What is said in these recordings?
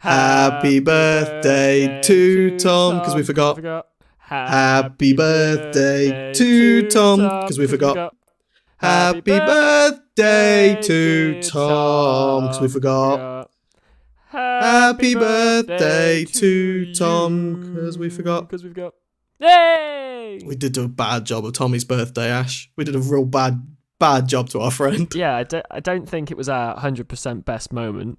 Happy birthday to Tom, because we forgot. Happy birthday to Tom, because we forgot. Happy birthday to Tom, because we forgot. Happy birthday to Tom, because we forgot. Yay! We did do a bad job of Tommy's birthday, Ash. We did a real bad job to our friend. Yeah, I don't think it was our 100% best moment.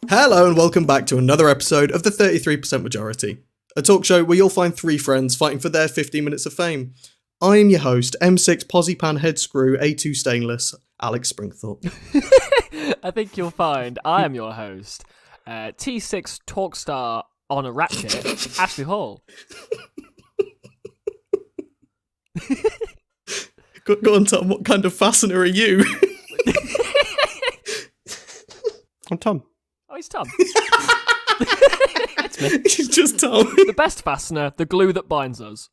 Hello and welcome back to another episode of the 33% Majority, a talk show where you'll find three friends fighting for their 15 minutes of fame. I am your host, M6 Possypan Head Screw, A2 Stainless, Alex Springthorpe. I think you'll find I am your host, T6 Talkstar on a ratchet, Ashley Hall. Go on, Tom, what kind of fastener are you? I'm Tom. Oh, he's Tom. It's me. He's just Tom. The best fastener, the glue that binds us.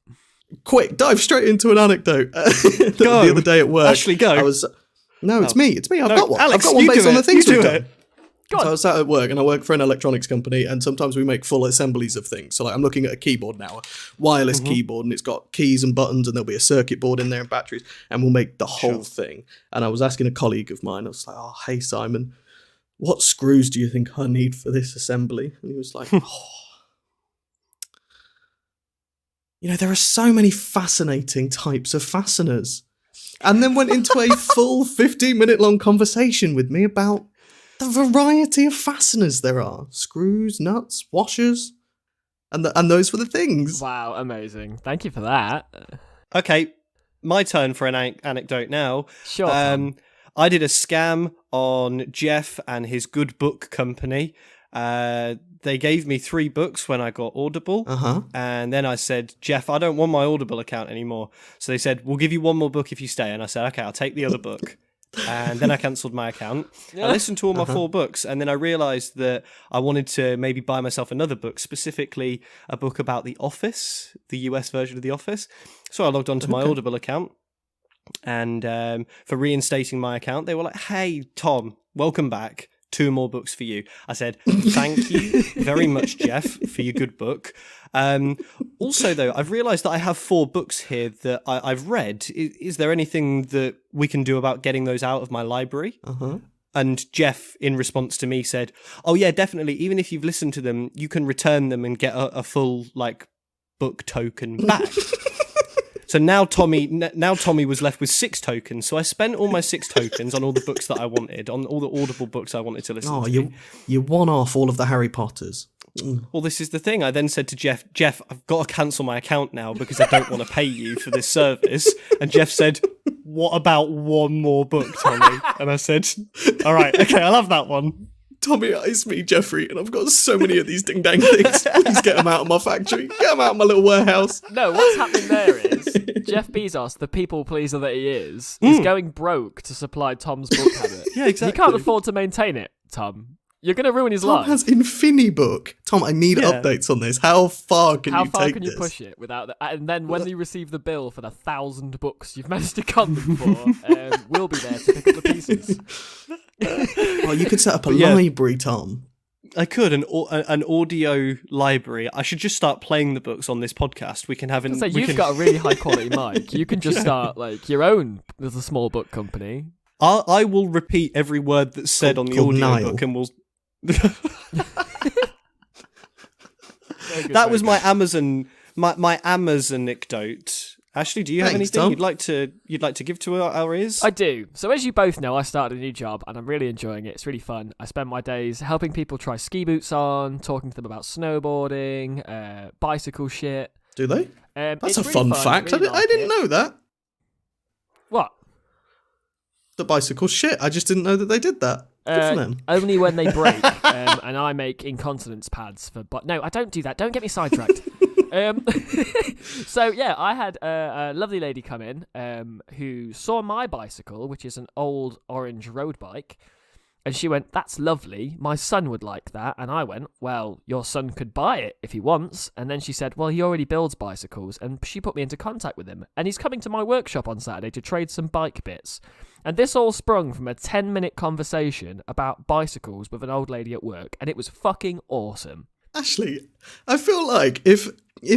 Quick, dive straight into an anecdote. The other day at work. Ashley, go. It's me. I've got one. Alex, I've got one based on the things we've do done. So I was sat at work and I work for an electronics company, and sometimes we make full assemblies of things. So like I'm looking at a keyboard now, a wireless keyboard, and it's got keys and buttons, and there'll be a circuit board in there and batteries, and we'll make the whole thing. And I was asking a colleague of mine, I was like, "Oh, hey Simon, what screws do you think I need for this assembly?" And he was like, there are so many fascinating types of fasteners. And then went into a full 15-minute long conversation with me about the variety of fasteners there are. Screws, nuts, washers, and those were the things. Wow, amazing. Thank you for that. Okay, my turn for an anecdote now. Sure. I did a scam on Jeff and his good book company. They gave me 3 books when I got Audible. And then I said, Jeff, I don't want my Audible account anymore. So they said, we'll give you 1 more book if you stay. And I said, okay, I'll take the other book. And then I cancelled my account. I listened to all my 4 books, and then I realised that I wanted to maybe buy myself another book, specifically a book about The Office, the US version of The Office. So I logged onto my Audible account, and for reinstating my account, they were like, hey, Tom, welcome back. 2 more books for you. I said, thank you very much, Jeff, for your good book. Also, though, I've realised that I have 4 books here that I've read. Is there anything that we can do about getting those out of my library? And Jeff, in response to me, said, oh, yeah, definitely. Even if you've listened to them, you can return them and get a full, book token back. So now Tommy was left with 6 tokens. So I spent all my 6 tokens on all the books that I wanted, on all the Audible books I wanted to listen to. You won off all of the Harry Potters. Well, this is the thing. I then said to Jeff, I've got to cancel my account now because I don't want to pay you for this service. And Jeff said, what about 1 more book, Tommy? And I said, all right, okay, I'll have that one. Tommy, it's me, Jeffrey, and I've got so many of these ding-dang things. Please get them out of my factory. Get them out of my little warehouse. No, what's happening there is Jeff Bezos, the people pleaser that he is going broke to supply Tom's book habit. Yeah, exactly. He can't afford to maintain it, Tom. You're going to ruin his Tom life. has Infinibook. Tom, I need updates on this. How far can you take this? How far can you push it without that? And then when you receive the bill for the 1,000 books you've managed to con them for, we'll be there to pick up the pieces. Well, you could set up a library, Tom. I could, an audio library. I should just start playing the books on this podcast. We can have an. So you've got a really high quality mic. You can just start your own little small book company. I will repeat every word that's said on the audio book, and we'll. That was my Amazon anecdote. Ashley, do you have anything you'd like to give to our ears? I do. So as you both know, I started a new job and I'm really enjoying it. It's really fun. I spend my days helping people try ski boots on, talking to them about snowboarding, bicycle shit. Do they? That's a really fun fact. Really I didn't know that. What? The bicycle shit. I just didn't know that they did that. Good for them. Only when they break, and I make incontinence pads for. But no, I don't do that. Don't get me sidetracked. So yeah, I had a lovely lady come in who saw my bicycle, which is an old orange road bike, And she went, "That's lovely. My son would like that." And I went, "Well, your son could buy it if he wants." And then she said, "Well, he already builds bicycles." And she put me into contact with him. And he's coming to my workshop on Saturday to trade some bike bits. And this all sprung from a 10-minute conversation about bicycles with an old lady at work. And it was fucking awesome. Ashley, I feel like if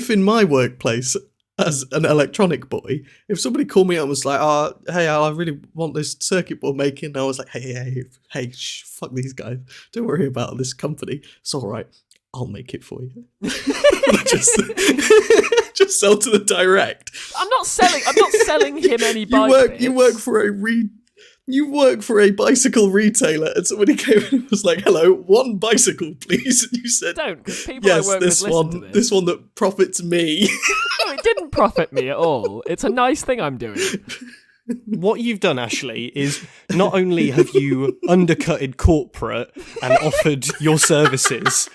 in my workplace as an electronic boy, if somebody called me up and was like, "Oh, hey, Al, I really want this circuit board making," and I was like, hey, fuck these guys. Don't worry about this company. It's all right. I'll make it for you. just sell to the direct. I'm not selling him any bike bits. You work for a bicycle retailer, and somebody came in and was like, "Hello, one bicycle, please." And you said, "Don't," because people "Yes, I work this with one, listen to this one that profits me." No, it didn't profit me at all. It's a nice thing I'm doing. What you've done, Ashley, is not only have you undercutted corporate and offered your services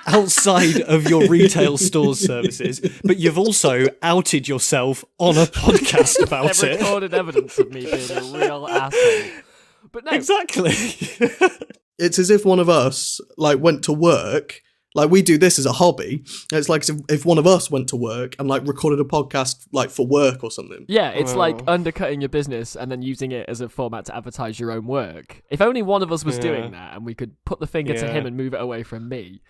outside of your retail store's services, but you've also outed yourself on a podcast about They've it. recorded evidence of me being a real asshole. But no. Exactly. It's as if one of us went to work. Like, we do this as a hobby. It's like if one of us went to work and recorded a podcast for work or something. Yeah, it's like undercutting your business and then using it as a format to advertise your own work. If only one of us was doing that and we could put the finger to him and move it away from me.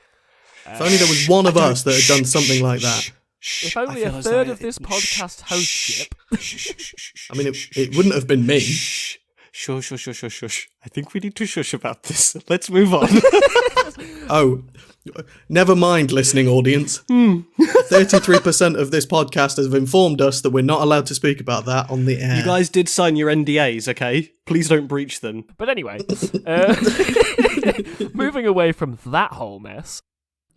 If only there was one of us that had done something like that. If only a third of this podcast hostship. I mean, it wouldn't have been me. Shush. I think we need to shush about this. Let's move on. Oh, never mind, listening audience. 33% of this podcast have informed us that we're not allowed to speak about that on the air. You guys did sign your NDAs, okay? Please don't breach them. But anyway, moving away from that whole mess.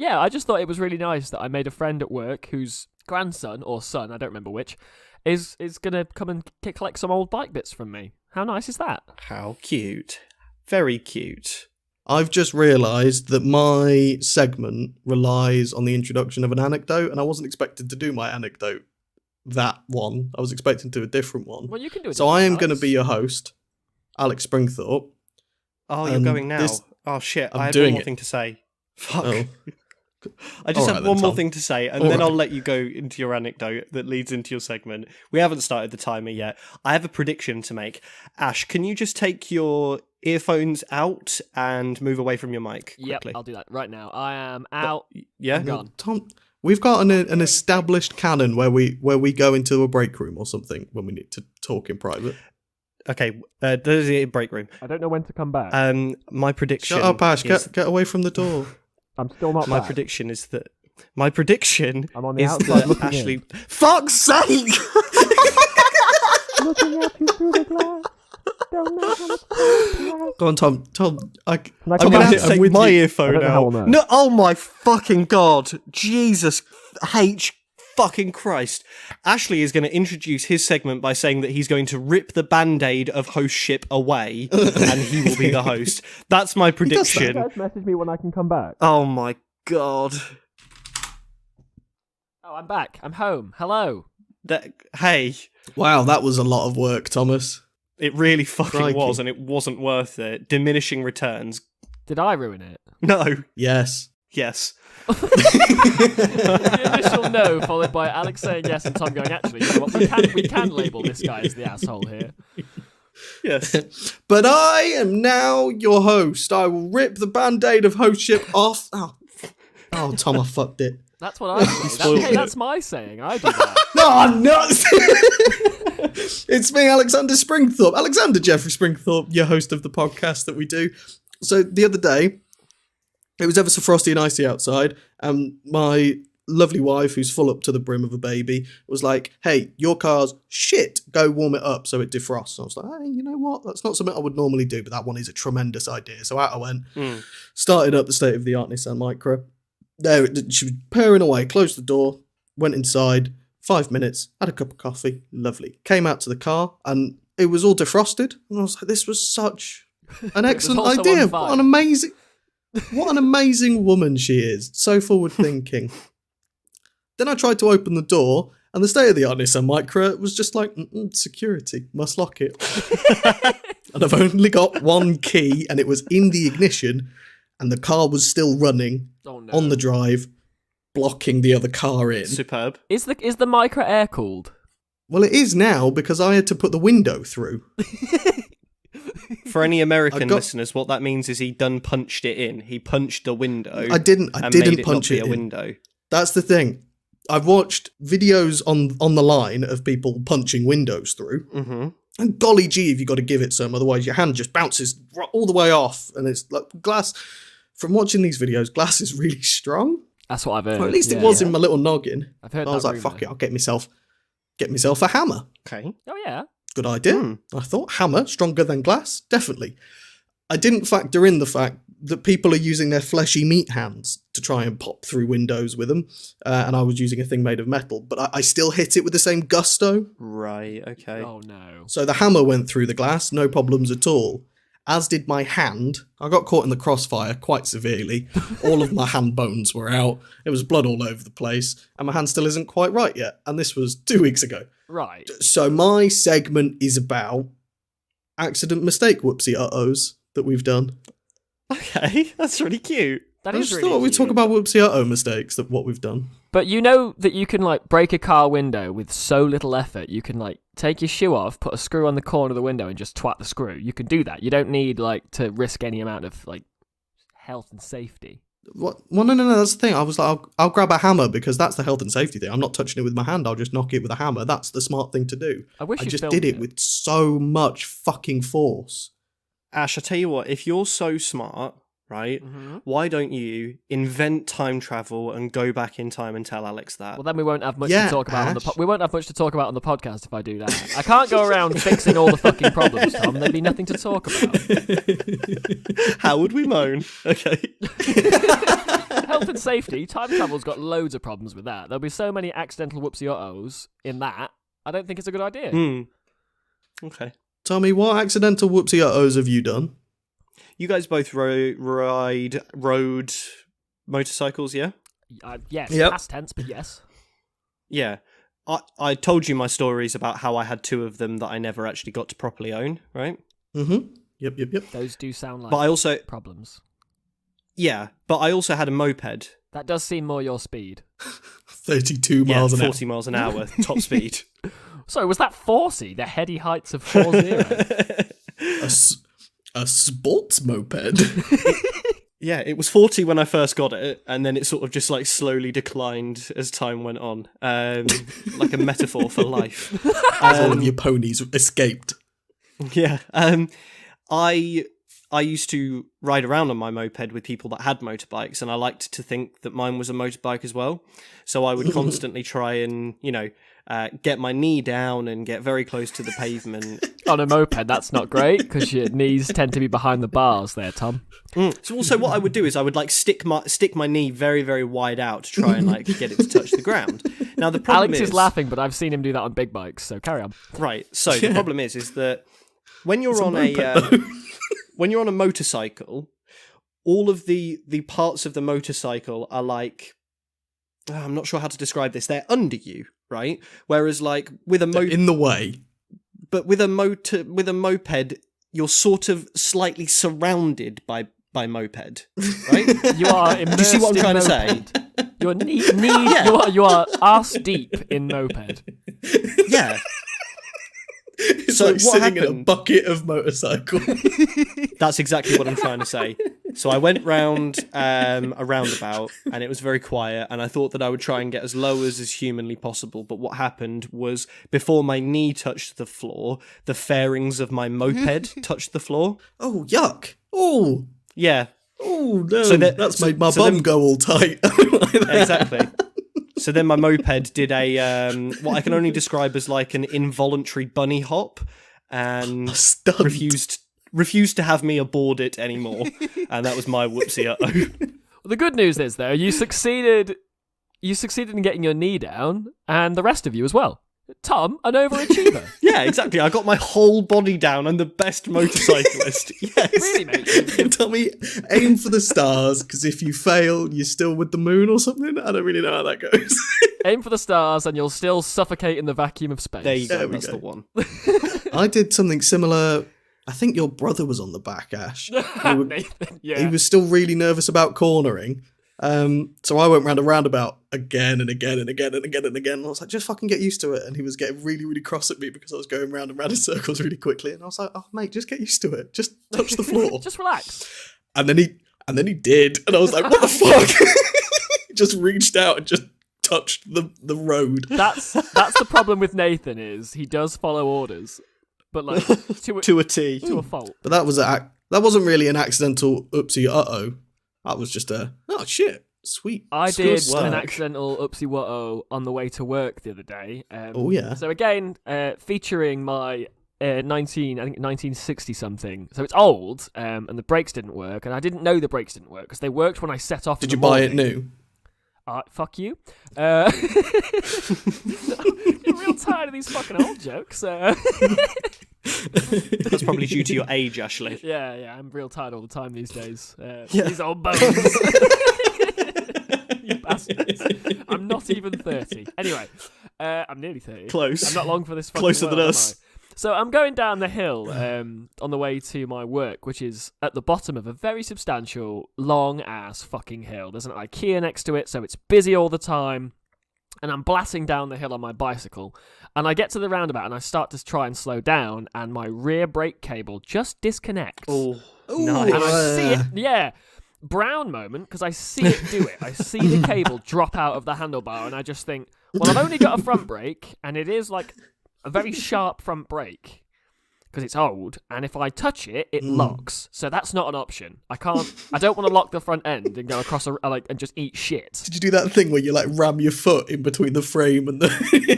Yeah, I just thought it was really nice that I made a friend at work whose grandson, or son, I don't remember which, is going to come and collect some old bike bits from me. How nice is that? How cute. Very cute. I've just realised that my segment relies on the introduction of an anecdote, and I wasn't expected to do my anecdote, that one. I was expecting to do a different one. Well, you can do it. So I am going to be your host, Alex Springthorpe. Oh, you're going now? Oh, shit. I have one more thing to say. Fuck. Oh. I just have one more thing to say, and then I'll let you go into your anecdote that leads into your segment. We haven't started the timer yet. I have a prediction to make. Ash, can you just take your earphones out and move away from your mic quickly? Yep, I'll do that right now. I am out. Yeah? I'm gone. Tom, we've got an established canon where we go into a break room or something when we need to talk in private. Okay, there's a break room. I don't know when to come back. My prediction. Shut up, Ash. Get away from the door. I'm still not My back. prediction is that. My prediction I'm on the is outside that looking Ashley. in. Fuck's sake! Looking at you through the glass. Don't know how much time. Go on, Tom. I'm going to have to take my earphone out. No, oh my fucking god. Jesus H fucking Christ. Ashley is going to introduce his segment by saying that he's going to rip the band-aid of hostship away and he will be the host. That's my prediction. You guys message me when I can come back. Oh my god. Oh, I'm back. I'm home. Hello. Hey. Wow, that was a lot of work, Thomas. It really fucking Crikey. was, and it wasn't worth it. Diminishing returns. Did I ruin it? No. Yes. Yes. The initial no, followed by Alex saying yes and Tom going, actually, you know what? We can label this guy as the asshole here. Yes. But I am now your host. I will rip the band-aid of hostship off. Oh, Tom, I fucked it. That's what I say. That's my saying. I do that. No, I'm not. It's me, Alexander Springthorpe. Alexander Jeffrey Springthorpe, your host of the podcast that we do. So the other day, it was ever so frosty and icy outside, and my lovely wife, who's full up to the brim of a baby, was like, "Hey, your car's shit. Go warm it up so it defrosts." And I was like, "Hey, you know what? That's not something I would normally do, but that one is a tremendous idea." So out I went, started up the state-of-the-art Nissan Micra. There, she was purring away, closed the door, went inside, 5 minutes, had a cup of coffee, lovely. Came out to the car, and it was all defrosted. And I was like, this was such an excellent also idea. on fire. What an amazing woman she is. So forward thinking. Then I tried to open the door, and the state-of-the-art Nissan Micra was just like, security, must lock it. and I've only got one key, and it was in the ignition, and the car was still running on the drive, blocking the other car in. Superb. Is the micro air cooled? Well, it is now, because I had to put the window through. For any American listeners, what that means is he done punched it in. He punched a window. I didn't punch it a in. Window. That's the thing. I've watched videos on the line of people punching windows through. Mm-hmm. And golly gee, if you got to give it some, otherwise your hand just bounces all the way off. And it's like glass. From watching these videos, glass is really strong. That's what I've heard. Or at least it was in my little noggin. I've heard. I was like, fuck it, I'll get myself a hammer. Okay. Oh yeah. Good idea. I thought, hammer, stronger than glass? Definitely. I didn't factor in the fact that people are using their fleshy meat hands to try and pop through windows with them, and I was using a thing made of metal, but I still hit it with the same gusto. Right, okay. Oh no. So the hammer went through the glass, no problems at all. As did my hand. I got caught in the crossfire quite severely. All of my hand bones were out. It was blood all over the place, and my hand still isn't quite right yet, and this was 2 weeks ago. Right. So my segment is about accident mistake whoopsie uh-ohs that we've done. Okay, that's really cute. That I is just really thought we'd cute. talk about whoopsie uh-oh mistakes that what we've done. But you know that you can like break a car window with so little effort. You can like take your shoe off, put a screw on the corner of the window, and just twat the screw. You can do that. You don't need like to risk any amount of like health and safety. What? Well, no, that's the thing. I was like, I'll grab a hammer because that's the health and safety thing. I'm not touching it with my hand. I'll just knock it with a hammer. That's the smart thing to do. I wish I you just filmed did it with so much fucking force. Ash, I tell you what, if you're so smart, right, why don't you invent time travel and go back in time and tell Alex that? Well, then we won't have much Yeah, to talk about Ash. we won't have much to talk about on the podcast if I do that. I can't go around fixing all the fucking problems, Tom. There'd be nothing to talk about. How would we moan? Okay. Health and safety, time travel's got loads of problems with that. There'll be so many accidental whoopsie-uh-ohs in that. I don't think it's a good idea. Okay. Tommy, what accidental whoopsie uh-ohs have you done? You guys both rode motorcycles, yeah? Yes, Yep. past tense, but yes. Yeah. I told you my stories about how I had 2 of them that I never actually got to properly own, right? Mm-hmm. Yep. Those do sound like But I also... problems. Yeah, but I also had a moped. That does seem more your speed. 32 miles an hour. 40 miles an hour, top speed. Sorry, was that 40? The heady heights of 40? A sports moped? Yeah, it was 40 when I first got it, and then it sort of just like slowly declined as time went on. Like a metaphor for life. All of your ponies escaped. Yeah. I used to ride around on my moped with people that had motorbikes, and I liked to think that mine was a motorbike as well. So I would constantly try and, get my knee down and get very close to the pavement. On a moped, that's not great, because your knees tend to be behind the bars there, Tom. So also what I would do is I would like stick my knee very, very wide out to try and like get it to touch the ground. Now the problem Alex is laughing, but I've seen him do that on big bikes, so carry on. Right. So the problem is that when you're on when you're on a motorcycle, all of the parts of the motorcycle are like, I'm not sure how to describe this. They're under you, right? Whereas like with a in the way. But with a moped, you're sort of slightly surrounded by moped, right? You are immersed. Do you see what I'm trying to say? You're knee you are arse deep in moped. Yeah. It's So like what sitting in a happened- bucket of motorcycle. That's exactly what I'm trying to say. So I went round a roundabout, and it was very quiet, and I thought that I would try and get as low as humanly possible, but what happened was, before my knee touched the floor, the fairings of my moped touched the floor. Oh, yuck. Oh. Yeah, Oh, no. So that's made my bum then- go all tight. I don't like that. exactly. So then my moped did a what I can only describe as like an involuntary bunny hop, and A stunt. refused to have me aboard it anymore, and that was my whoopsie. Well, the good news is, though, you succeeded in getting your knee down, and the rest of you as well. Tom, an overachiever. Yeah, exactly. I got my whole body down. I'm the best motorcyclist. Yes. Really, mate? Tommy, aim for the stars, because if you fail, you're still with the moon or something. I don't really know how that goes. Aim for the stars, and you'll still suffocate in the vacuum of space. There you go. There we That's go. the one. I did something similar I think your brother was on the back, Ash. Nathan, yeah. He was still really nervous about cornering. So I went round a roundabout again and again and again and again and again. And I was like, just fucking get used to it. And he was getting really, really cross at me because I was going round and round in circles really quickly. And I was like, oh, mate, just get used to it. Just touch the floor. Just relax. And then he did. And I was like, what the fuck? He just reached out and just touched the road. That's the problem with Nathan is he does follow orders, but like to a T, to a fault. But that wasn't really an accidental oopsie uh-oh. That was just oh shit, sweet. I did an accidental oopsie what-oh on the way to work the other day. Oh yeah. So again, featuring my 1960 something. So it's old, and the brakes didn't work, and I didn't know the brakes didn't work because they worked when I set off. Did you buy it new? Fuck you. You're real tired of these fucking old jokes. That's probably due to your age, Ashley. Yeah, I'm real tired all the time these days. Yeah. These old bones. You bastards. I'm not even 30. Anyway, I'm nearly 30. Close. I'm not long for this fucking Closer world, than us. So I'm going down the hill on the way to my work, which is at the bottom of a very substantial, long-ass fucking hill. There's an IKEA next to it, so it's busy all the time. And I'm blasting down the hill on my bicycle. And I get to the roundabout, and I start to try and slow down, and my rear brake cable just disconnects. Oh, nice. And I see it, yeah. Brown moment, because I see it do it. I see the cable drop out of the handlebar, and I just think, well, I've only got a front brake, and it is like a very sharp front brake because it's old, and if I touch it, it locks. So that's not an option. I don't want to lock the front end and go across and just eat shit. Did you do that thing where you like ram your foot in between the frame and the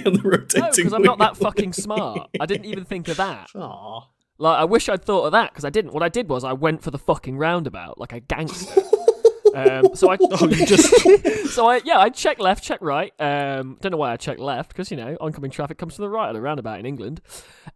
and the rotating? No, because I'm not that fucking smart. I didn't even think of that. Aww. Like, I wish I'd thought of that because I didn't. What I did was I went for the fucking roundabout like a gangster. So I check left, check right. Don't know why I checked left because oncoming traffic comes to the right at a roundabout in England.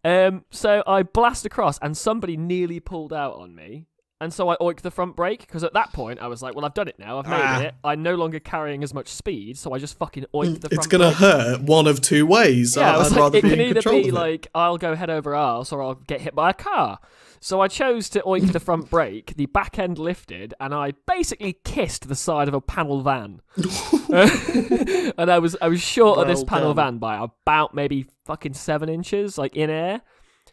So I blast across and somebody nearly pulled out on me, and so I oinked the front brake because at that point I was like, well, I've done it now, I've made it. I'm no longer carrying as much speed, so I just fucking oinked the front. It's gonna hurt one of two ways. Yeah, I'd rather it be can in either control be of it. like I'll go head over arse or I'll get hit by a car. So I chose to oink the front brake, the back end lifted, and I basically kissed the side of a panel van. And I was short of this panel van by about maybe fucking 7 inches, like in air.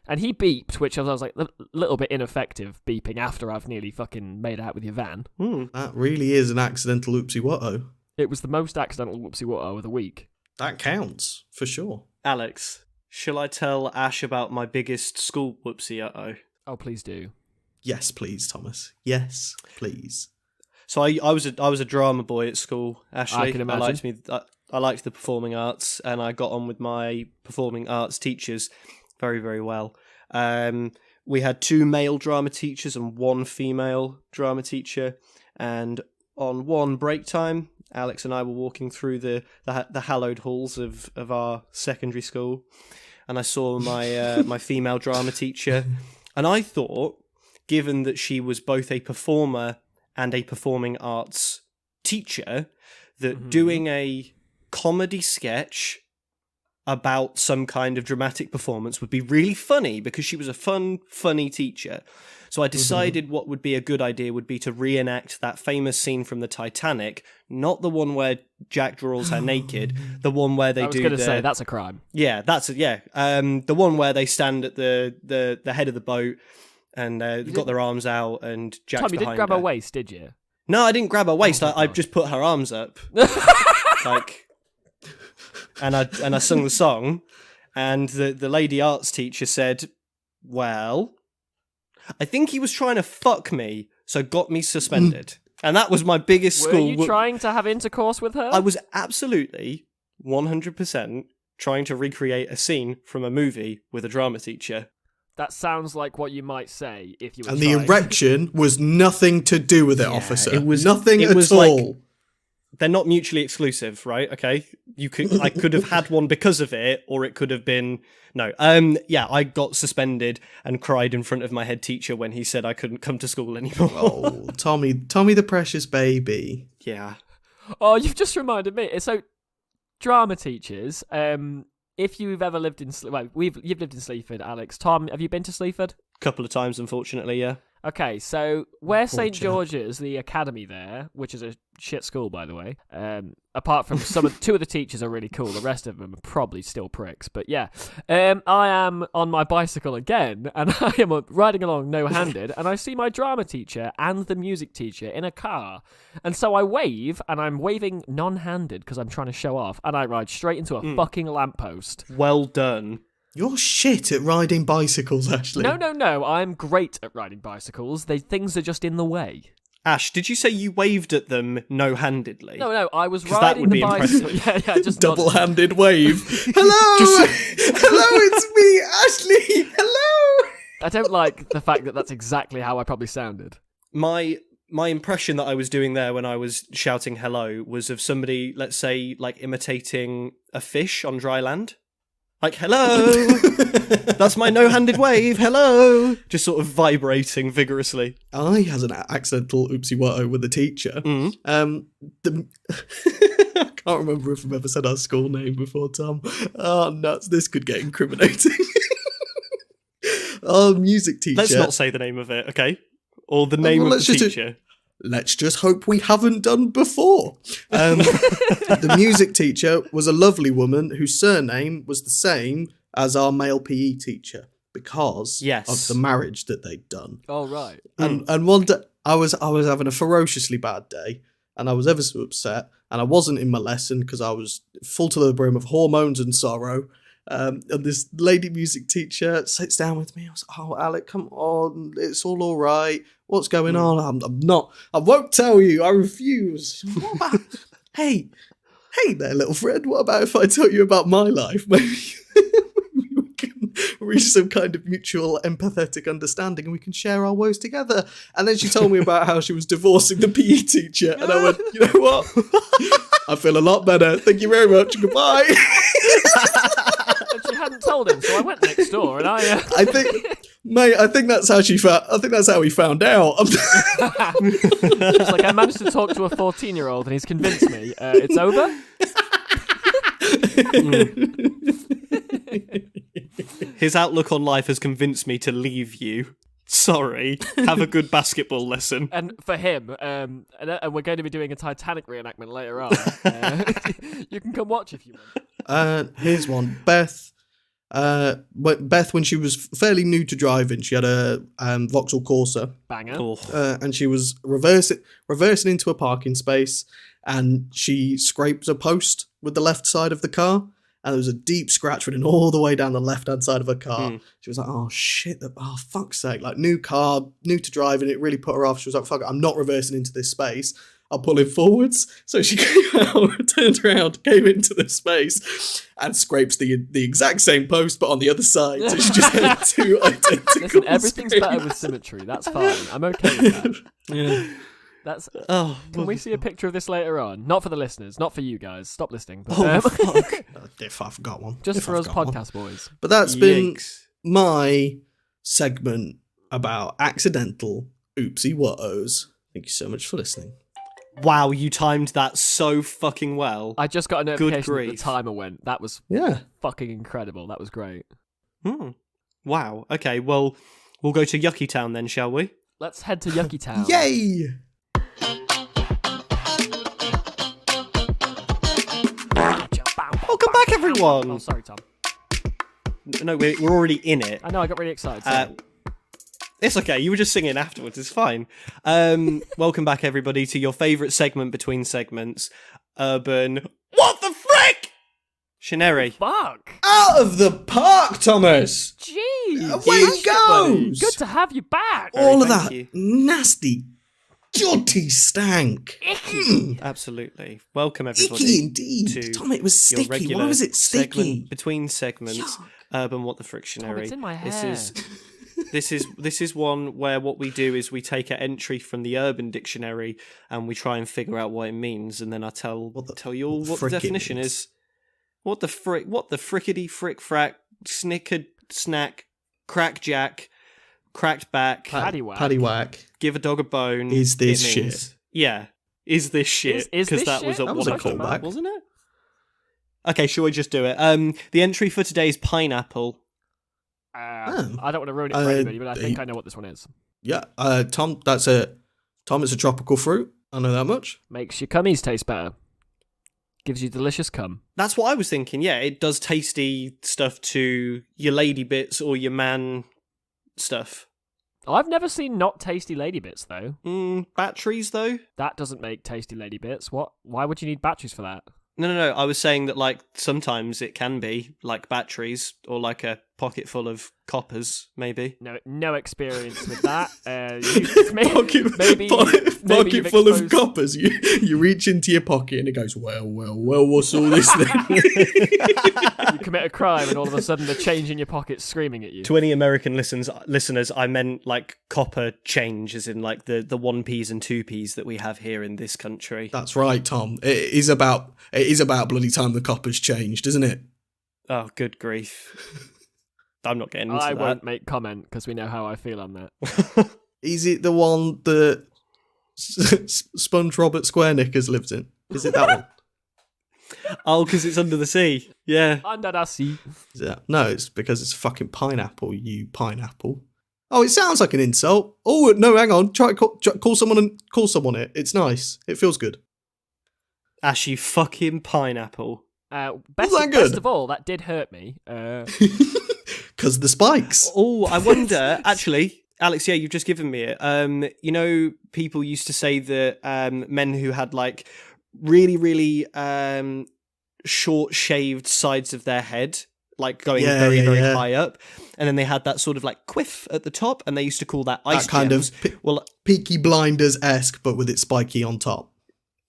And he beeped, which I was like a little bit ineffective beeping after I've nearly fucking made out with your van. That really is an accidental oopsie what-oh. It was the most accidental whoopsie what-oh of the week. That counts, for sure. Alex, shall I tell Ash about my biggest school whoopsie uh-oh? Oh, please do. Yes, please, Thomas. Yes, please. So I was a drama boy at school, Ashley. I can imagine. I liked the performing arts, and I got on with my performing arts teachers very, very well. We had 2 male drama teachers and 1 female drama teacher, and on one break time, Alex and I were walking through the hallowed halls of our secondary school, and I saw my my female drama teacher, and I thought, given that she was both a performer and a performing arts teacher, that doing a comedy sketch about some kind of dramatic performance would be really funny because she was a funny teacher. So I decided what would be a good idea would be to reenact that famous scene from the Titanic, not the one where Jack draws her naked, the one where they do. I was going to say that's a crime. Yeah, the one where they stand at the head of the boat and they've got their arms out and Jack's Tom, you behind didn't grab her. her waist, did you? No, I didn't grab her waist. I just put her arms up, and I sung the song, and the lady arts teacher said, "Well, I think he was trying to fuck me, so got me suspended." And that was my biggest school. Were you trying to have intercourse with her? I was absolutely 100% trying to recreate a scene from a movie with a drama teacher. That sounds like what you might say if you were And trying. the erection was nothing to do with it, officer. It was nothing it at was all. Like, they're not mutually exclusive, right? Okay, I could have had one because of it, or it could have been no. I got suspended and cried in front of my head teacher when he said I couldn't come to school anymore. Oh, Tommy the precious baby. Yeah. Oh, you've just reminded me. So, drama teachers. If you've ever lived in, you've lived in Sleaford, Alex. Tom, have you been to Sleaford? couple of times, unfortunately, yeah. Okay, so where St. chap. George's, the academy there, which is a shit school, by the way, apart from two of the teachers are really cool, the rest of them are probably still pricks, but yeah. I am on my bicycle again, and I am riding along no-handed, and I see my drama teacher and the music teacher in a car. And so I wave, and I'm waving non-handed because I'm trying to show off, and I ride straight into a fucking lamppost. Well done. You're shit at riding bicycles, Ashley. No, I'm great at riding bicycles. Things are just in the way. Ash, did you say you waved at them no-handedly? No, I was 'Cause that riding would the be bicycle. impressive. Yeah, just Double-handed wave. Hello! Hello, it's me, Ashley! Hello! I don't like the fact that that's exactly how I probably sounded. My impression that I was doing there when I was shouting hello was of somebody, let's say, like imitating a fish on dry land. Like, hello! That's my no-handed wave, hello! Just sort of vibrating vigorously. I had an accidental oopsie-whatto with a teacher. Mm. I can't remember if I've ever said our school name before, Tom. Oh, nuts, this could get incriminating. Our music teacher... Let's not say the name of it, okay? Or the name of the teacher. Let's just hope we haven't done before. The music teacher was a lovely woman whose surname was the same as our male PE teacher because of the marriage that they'd done. Oh, right. And one day I was having a ferociously bad day and I was ever so upset and I wasn't in my lesson because I was full to the brim of hormones and sorrow. And this lady music teacher sits down with me. I was like, oh, Alec, come on. It's all right. What's going on? I'm not. I won't tell you. I refuse. What about, hey there, little friend. What about if I tell you about my life? Maybe we can reach some kind of mutual empathetic understanding and we can share our woes together. And then she told me about how she was divorcing the PE teacher. And I went, you know what? I feel a lot better. Thank you very much. Goodbye. And she hadn't told him, so I went next door and I think that's how she found. I think that's how he found out. It's like I managed to talk to a 14-year-old and he's convinced me it's over. His outlook on life has convinced me to leave you. Sorry. Have a good basketball lesson. And for him, and we're going to be doing a Titanic reenactment later on. You can come watch if you want. Here's one. Beth, when she was fairly new to driving, she had a Vauxhall Corsa. Banger. And she was reversing into a parking space, and she scraped a post with the left side of the car. And there was a deep scratch running all the way down the left-hand side of her car. She was like, oh, shit. Oh, fuck's sake. Like, new car, new to driving. It really put her off. She was like, fuck it, I'm not reversing into this space. I'll pull it forwards. So she came out, turned around, came into the space, and scrapes the exact same post, but on the other side. So she just had two identical Listen, everything's better with symmetry. That's fine. I'm okay with that. Yeah. Can we see a picture of this later on? Not for the listeners, not for you guys. Stop listening. But, Fuck. If I forgot one. Just If for I us forgot podcast boys. But that's been my segment about accidental oopsie whattos. Thank you so much for listening. Wow, you timed that so fucking well. I just got a notification that the grief. timer went. That was fucking incredible. That was great. Wow. Okay, well, we'll go to Yucky Town then, shall we? Let's head to Yucky Town. Yay! Welcome back, everyone. Oh, sorry, Tom. No, we're already in it. I know, I got really excited. Sorry. It's okay. You were just singing afterwards. It's fine. Welcome back, everybody, to your favourite segment between segments, Urban. What the frick? Shineri. Fuck! Out of the park, Thomas! Jeez! Away it goes! Good to have you back! All of thank that you. nasty, dirty stank. Icky! Absolutely. Welcome, everybody. Icky indeed. to Tom, it was your sticky. regular Why was it sticky? segment between segments, Yuck. Urban What the Frictionary. It's in my hair. This is one where what we do is we take an entry from the Urban Dictionary and we try and figure out what it means, and then I tell you all what the definition is. What the frickety frick frack snickered snack crackjack cracked back Paddywhack. give a dog a bone. Is this it means. shit? Yeah. Is this shit? Is this that shit? was a That was a question callback. mark, wasn't it? Okay, shall we just do it? The entry for today is pineapple. I don't want to ruin it for anybody, but I think I know what this one is. Yeah, Tom, it's a tropical fruit. I know that much. Makes your cummies taste better. Gives you delicious cum. That's what I was thinking. Yeah, it does tasty stuff to your lady bits or your man stuff. I've never seen not tasty lady bits, though. Batteries, though? That doesn't make tasty lady bits. What? Why would you need batteries for that? No. I was saying that, like, sometimes it can be, like, batteries or, like, a pocket full of coppers, maybe. No experience with that. Pocket full of coppers. You reach into your pocket and it goes, well, what's all this then? You commit a crime and all of a sudden the change in your pocket's screaming at you. To any American listeners, I meant, like, copper change, as in, like, the 1p's and 2p's that we have here in this country. That's right, Tom. It is about bloody time the coppers changed, isn't it? Oh, good grief. I'm not getting into that. I won't make comment because we know how I feel on that. Is it the one that Sponge Robert Squareknickers lived in? Is it that one? Oh, because it's under the sea. Yeah. Under the sea. No, it's because it's fucking pineapple, you pineapple. Oh, it sounds like an insult. Oh, no, hang on. Call someone it. It's nice. It feels good. Ash, you fucking pineapple. Best of all, that did hurt me. Because the spikes. Oh, I wonder, actually, Alex, yeah, you've just given me it. You know, people used to say that men who had, like, really, really short shaved sides of their head, like going very high up, and then they had that sort of, like, quiff at the top, and they used to call that ice gems. Kind of Peaky Blinders-esque, but with it spiky on top.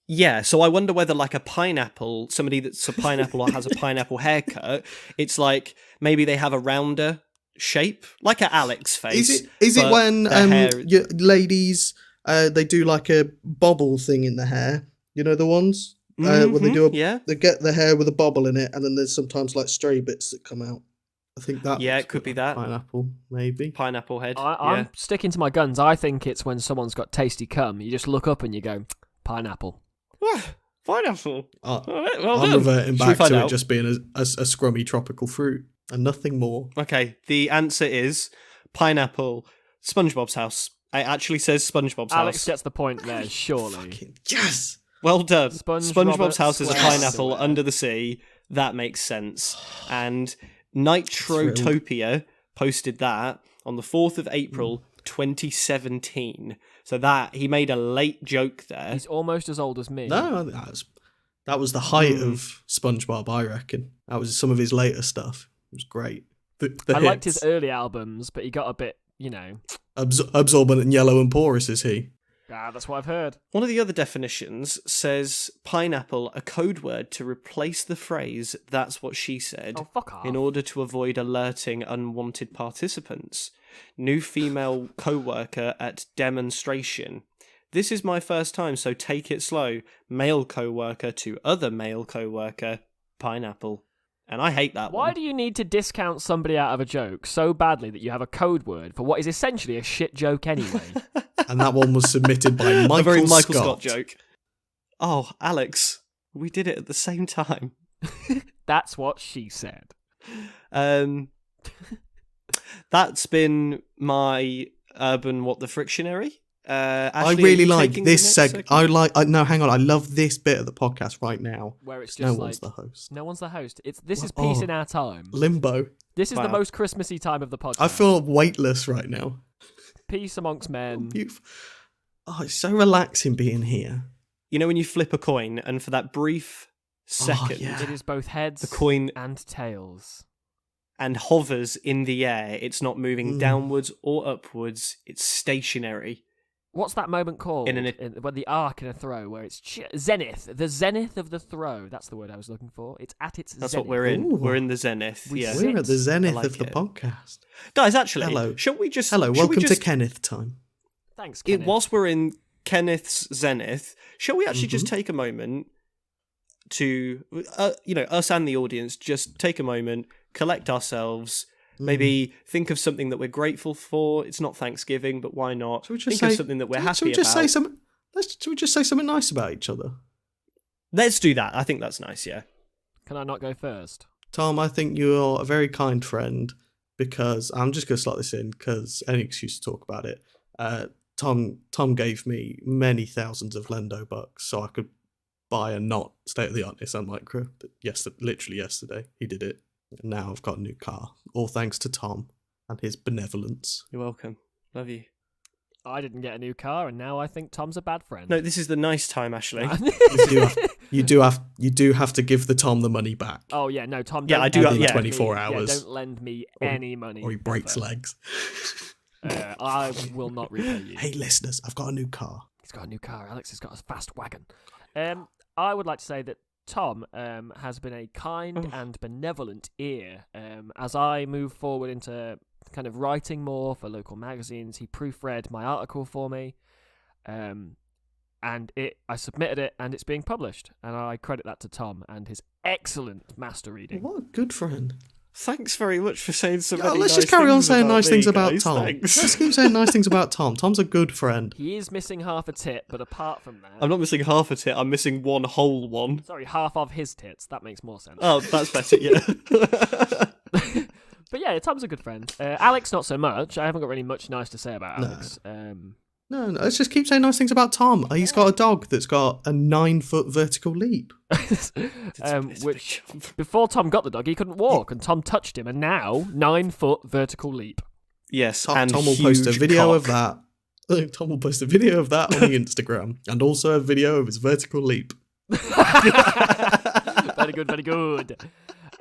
Yeah, so I wonder whether, like, somebody that's a pineapple or has a pineapple haircut, it's like maybe they have a rounder shape, like an Alex face. Is it when your ladies they do like a bobble thing in the hair? You know the ones where they do they get the hair with a bobble in it, and then there's sometimes like stray bits that come out. I think that. Yeah, it could be that pineapple, maybe pineapple head. I'm sticking to my guns. I think it's when someone's got tasty cum. You just look up and you go pineapple. Pineapple. I'm reverting back to it just being a scrummy tropical fruit and nothing more. Okay, the answer is pineapple. SpongeBob's house. It actually says SpongeBob's house. Alex gets the point there, surely. Yes! Well done. SpongeBob's house is a pineapple under the sea. That makes sense. And Nitrotopia posted that on the 4th of April, 2017. So that he made a late joke there. He's almost as old as me. No, that was the height of SpongeBob, I reckon. That was some of his later stuff. It was great. I liked his early albums, but he got a bit, absorbent and yellow and porous, is he? That's what I've heard. One of the other definitions says pineapple, a code word to replace the phrase "that's what she said" fuck off. in order to avoid alerting unwanted participants. New female co-worker at demonstration. This is my first time, so take it slow. Male co-worker to other male co-worker. Pineapple. And I hate that one. Why do you need to discount somebody out of a joke so badly that you have a code word for what is essentially a shit joke anyway? And that one was submitted by Michael Scott. A very Michael Scott joke. Oh, Alex, we did it at the same time. That's what she said. That's been my urban what the frictionary. I Ashley, really like this segment. Hang on. I love this bit of the podcast right now. Where it's just no one's the host. No one's the host. This is peace in our time. Limbo. This is the most Christmassy time of the podcast. I feel weightless right now. Peace amongst men. It's so relaxing being here. You know when you flip a coin and for that brief second, it is both heads the coin and tails. And hovers in the air. It's not moving downwards or upwards. It's stationary. What's that moment called? When the arc in a throw, where it's zenith. The zenith of the throw. That's the word I was looking for. It's at its zenith. That's what we're in. Ooh. We're in the zenith. We're at the zenith of the podcast. Guys, actually, hello. Shall we just... Hello, welcome to Kenneth time. Thanks, Kenneth. Whilst we're in Kenneth's zenith, shall we actually just take a moment to, us and the audience, just take a moment, collect ourselves... Maybe think of something that we're grateful for. It's not Thanksgiving, but why not? Think of something that we're happy about. Should we just say something nice about each other? Let's do that. I think that's nice, yeah. Can I not go first? Tom, I think you're a very kind friend, because I'm just going to slot this in because any excuse to talk about it. Tom gave me many thousands of Lendo bucks so I could buy a not state-of-the-art Nissan Micra. Literally yesterday, he did it. And now I've got a new car, all thanks to Tom and his benevolence. You're welcome. Love you. I didn't get a new car, and now I think Tom's a bad friend. No, this is the nice time, Ashley. You do have to give the Tom the money back. Oh yeah, no, Tom. Yeah, I do. Within 24 hours. Yeah, don't lend me any money, or he breaks legs. I will not repay you. Hey, listeners, I've got a new car. He's got a new car. Alex has got a fast wagon. I would like to say that Tom has been a kind and benevolent ear. As I move forward into kind of writing more for local magazines, he proofread my article for me, and I submitted it, and it's being published, and I credit that to Tom and his excellent master reading. What a good friend. Thanks very much for saying so many let's nice just carry on things saying about nice me, things about guys. Tom. Thanks. Let's keep saying nice things about Tom. Tom's a good friend. He is missing half a tit, but apart from that... I'm not missing half a tit, I'm missing one whole one. Sorry, half of his tits. That makes more sense. Oh, that's better, yeah. But yeah, Tom's a good friend. Alex, not so much. I haven't got really much nice to say about Alex. No, let's just keep saying nice things about Tom. He's got a dog that's got a 9-foot vertical leap. Which, before Tom got the dog, he couldn't walk, and Tom touched him, and now 9-foot vertical leap. Yes, Tom and will post a video cock. of that. Tom will post a video of that on the Instagram, and also a video of his vertical leap. Very good, very good.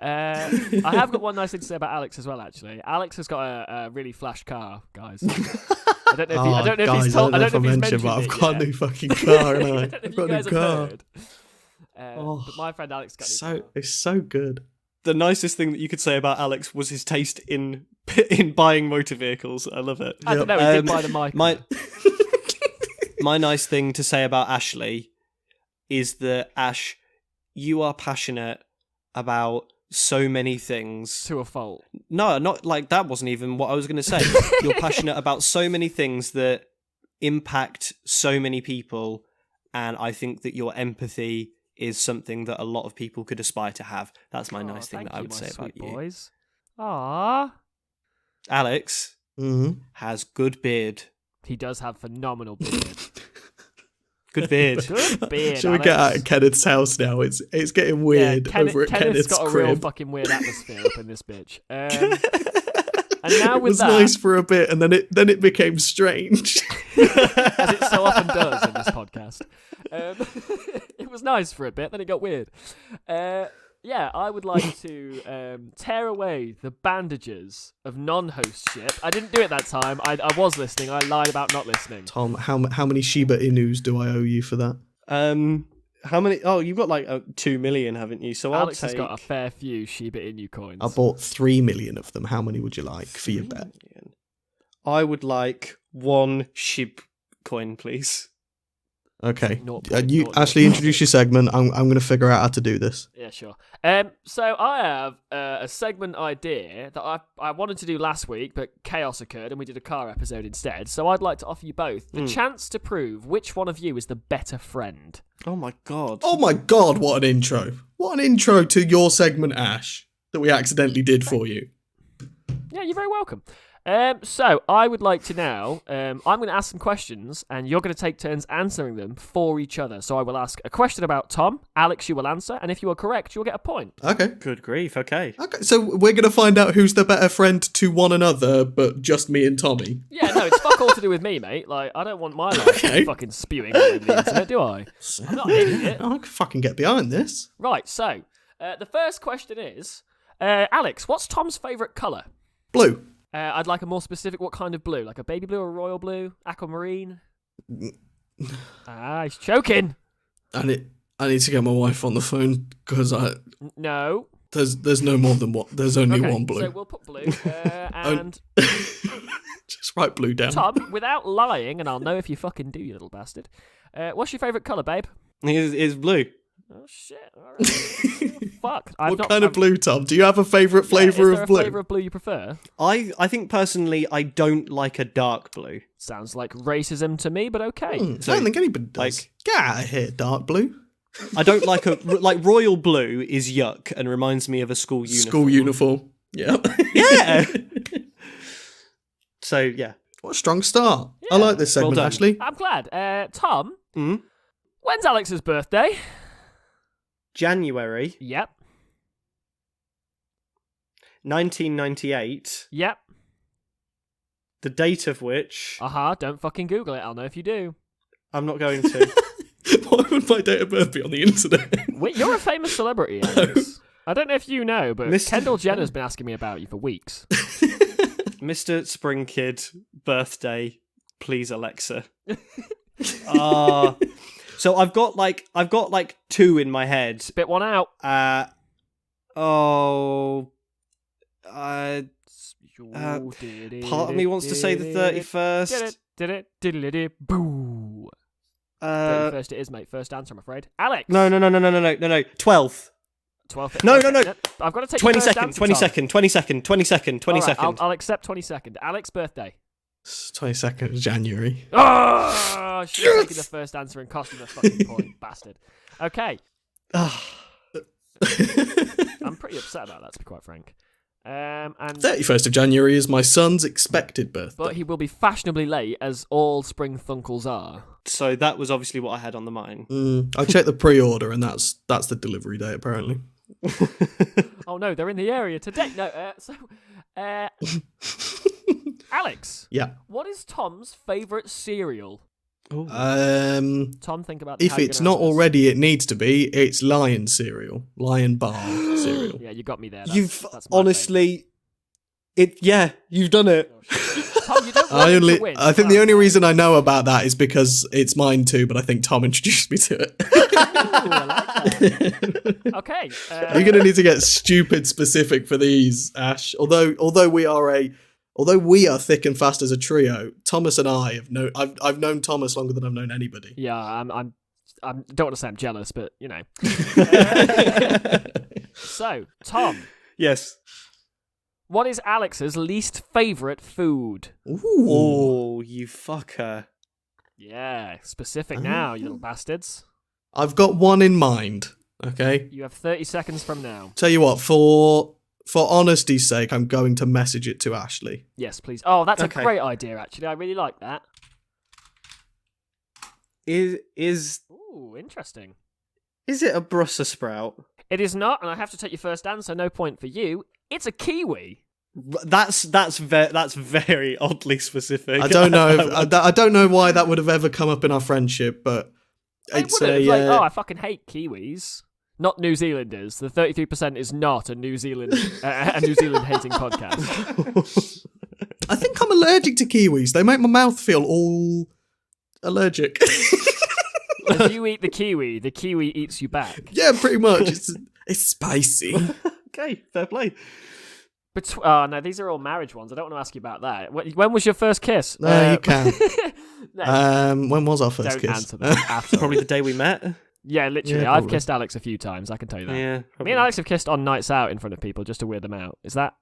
I have got one nice thing to say about Alex as well, actually. Alex has got a really flash car, guys. I don't know if he's told. I don't know if he's mentioned, but I've it got yet. a new fucking car, and I don't know if I've you got a guys new have car. heard. But my friend Alex got a new car. It's so good. The nicest thing that you could say about Alex was his taste in buying motor vehicles. I love it. I don't know, he did buy the mic. My nice thing to say about Ashley is that, Ash, you are passionate about so many things. To a fault. No, not like that wasn't even what I was going to say. You're passionate about so many things that impact so many people, and I think that your empathy is something that a lot of people could aspire to have. That's my nice thing that I would say about you. Boys. Aww. Alex has good beard. He does have phenomenal beard. Good beard. Good beard, Shall we Alex. get out of Kenneth's house now? It's getting weird over at Kenneth's got a crib. real fucking weird atmosphere up in this bitch. And now It with was that, nice for a bit, and then it became strange. as it so often does in this podcast, it was nice for a bit, then it got weird. I would like to tear away the bandages of non-hostship. I didn't do it that time. I was listening. I lied about not listening. Tom, how many Shiba Inus do I owe you for that? How many? Oh, you've got like 2 million, haven't you? So Alex I'll has take... got a fair few Shiba Inu coins. I bought 3 million of them. How many would you like for your bet? I would like 1 SHIB coin, please. Okay. You Ashley, introduce your segment. I'm going to figure out how to do this. Yeah, sure. So I have a segment idea that I wanted to do last week, but chaos occurred and we did a car episode instead. So I'd like to offer you both the chance to prove which one of you is the better friend. Oh my god. Oh my god, what an intro. What an intro to your segment, Ash, that we accidentally did for you. Yeah, you're very welcome. So I would like to now, I'm going to ask some questions and you're going to take turns answering them for each other. So I will ask a question about Tom, Alex you will answer, and if you are correct, you'll get a point. Okay. Good grief, okay. So we're going to find out who's the better friend to one another, but just me and Tommy. Yeah, no, it's fuck all to do with me, mate. Like, I don't want my life to be fucking spewing all over the internet, do I? I'm not an idiot. I can fucking get behind this. Right, so, the first question is, Alex, what's Tom's favourite colour? Blue. I'd like a more specific, what kind of blue? Like a baby blue or a royal blue? Aquamarine? He's choking. I need to get my wife on the phone because No. there's no more than one. There's only one blue. So we'll put blue. And just write blue down. Tom, without lying, and I'll know if you fucking do, you little bastard. What's your favourite colour, babe? Is blue. Oh shit! All right. Fuck. What kind of blue, Tom? Do you have a favourite flavour of blue? Is there a flavour of blue you prefer? I think personally I don't like a dark blue. Sounds like racism to me, but okay. I don't think anybody does. Get out of here, dark blue. I don't like royal blue is yuck and reminds me of a school uniform. School uniform. Yeah. Yeah. So, yeah. What a strong start. I like this segment, done. Ashley. I'm glad. Tom, Mm? when's Alex's birthday? January Yep. 1998, Yep. the date of which Don't fucking Google it. I'll know if you do. I'm not going to. Why would my date of birth be on the internet? Wait, you're a famous celebrity, Alex. I don't know if you know, but Mr. Kendall Jenner's been asking me about you for weeks. Mr. Spring Kid, birthday, please Alexa. So I've got like two in my head. Spit one out. Part of me wants to say the 31st. Boo. 31st it is, mate. First answer, I'm afraid. Alex. No. 12th. 12th. No. I've got to take 22nd. I'll accept 22nd. Alex's birthday. 22nd of January. Oh, should have taken the first answer and cost him a fucking point, bastard. Okay. I'm pretty upset about that, to be quite frank. And 31st of January is my son's expected birthday. but he will be fashionably late, as all spring thunkles are. So that was obviously what I had on the mind. I checked the pre-order, and that's the delivery date, apparently. Oh no, they're in the area today. No, Alex. Yeah. What is Tom's favourite cereal? Tom, think about if it's not already, it needs to be. It's Lion cereal, Lion Bar cereal. Yeah, you got me there. You've that's my honestly, you've done it. Tom, you don't want him to win. I think the only reason I know about that is because it's mine too, but I think Tom introduced me to it. Ooh, I like that. Okay. You're going to need to get stupid specific for these, Ash. Although we are thick and fast as a trio, Thomas and I've known Thomas longer than I've known anybody. Yeah, I don't want to say I'm jealous, but you know. So, Tom. Yes. What is Alex's least favourite food? Ooh. Oh, you fucker. Yeah, specific now, you little bastards. I've got one in mind, okay? You have 30 seconds from now. Tell you what, for honesty's sake, I'm going to message it to Ashley. Yes, please. Oh, that's Okay. a great idea, actually. I really like that. Is Ooh, interesting. it a Brussels sprout? It is not, and I have to take your first answer. No point for you. It's a kiwi. That's very oddly specific. I don't know. I don't know why that would have ever come up in our friendship, but it's I fucking hate kiwis. Not New Zealanders. The 33% is not a New Zealand hating podcast. I think I'm allergic to kiwis. They make my mouth feel all allergic. If you eat the kiwi eats you back. Yeah, pretty much. It's spicy. Okay, fair play. No, these are all marriage ones. I don't want to ask you about that. When was your first kiss? No, you can. No. When was our first Don't kiss? answer that at all. Probably the day we met. Yeah, literally. Yeah, I've probably. kissed Alex a few times. I can tell you that. Yeah, Me and Alex have kissed on nights out in front of people just to weird them out. Is that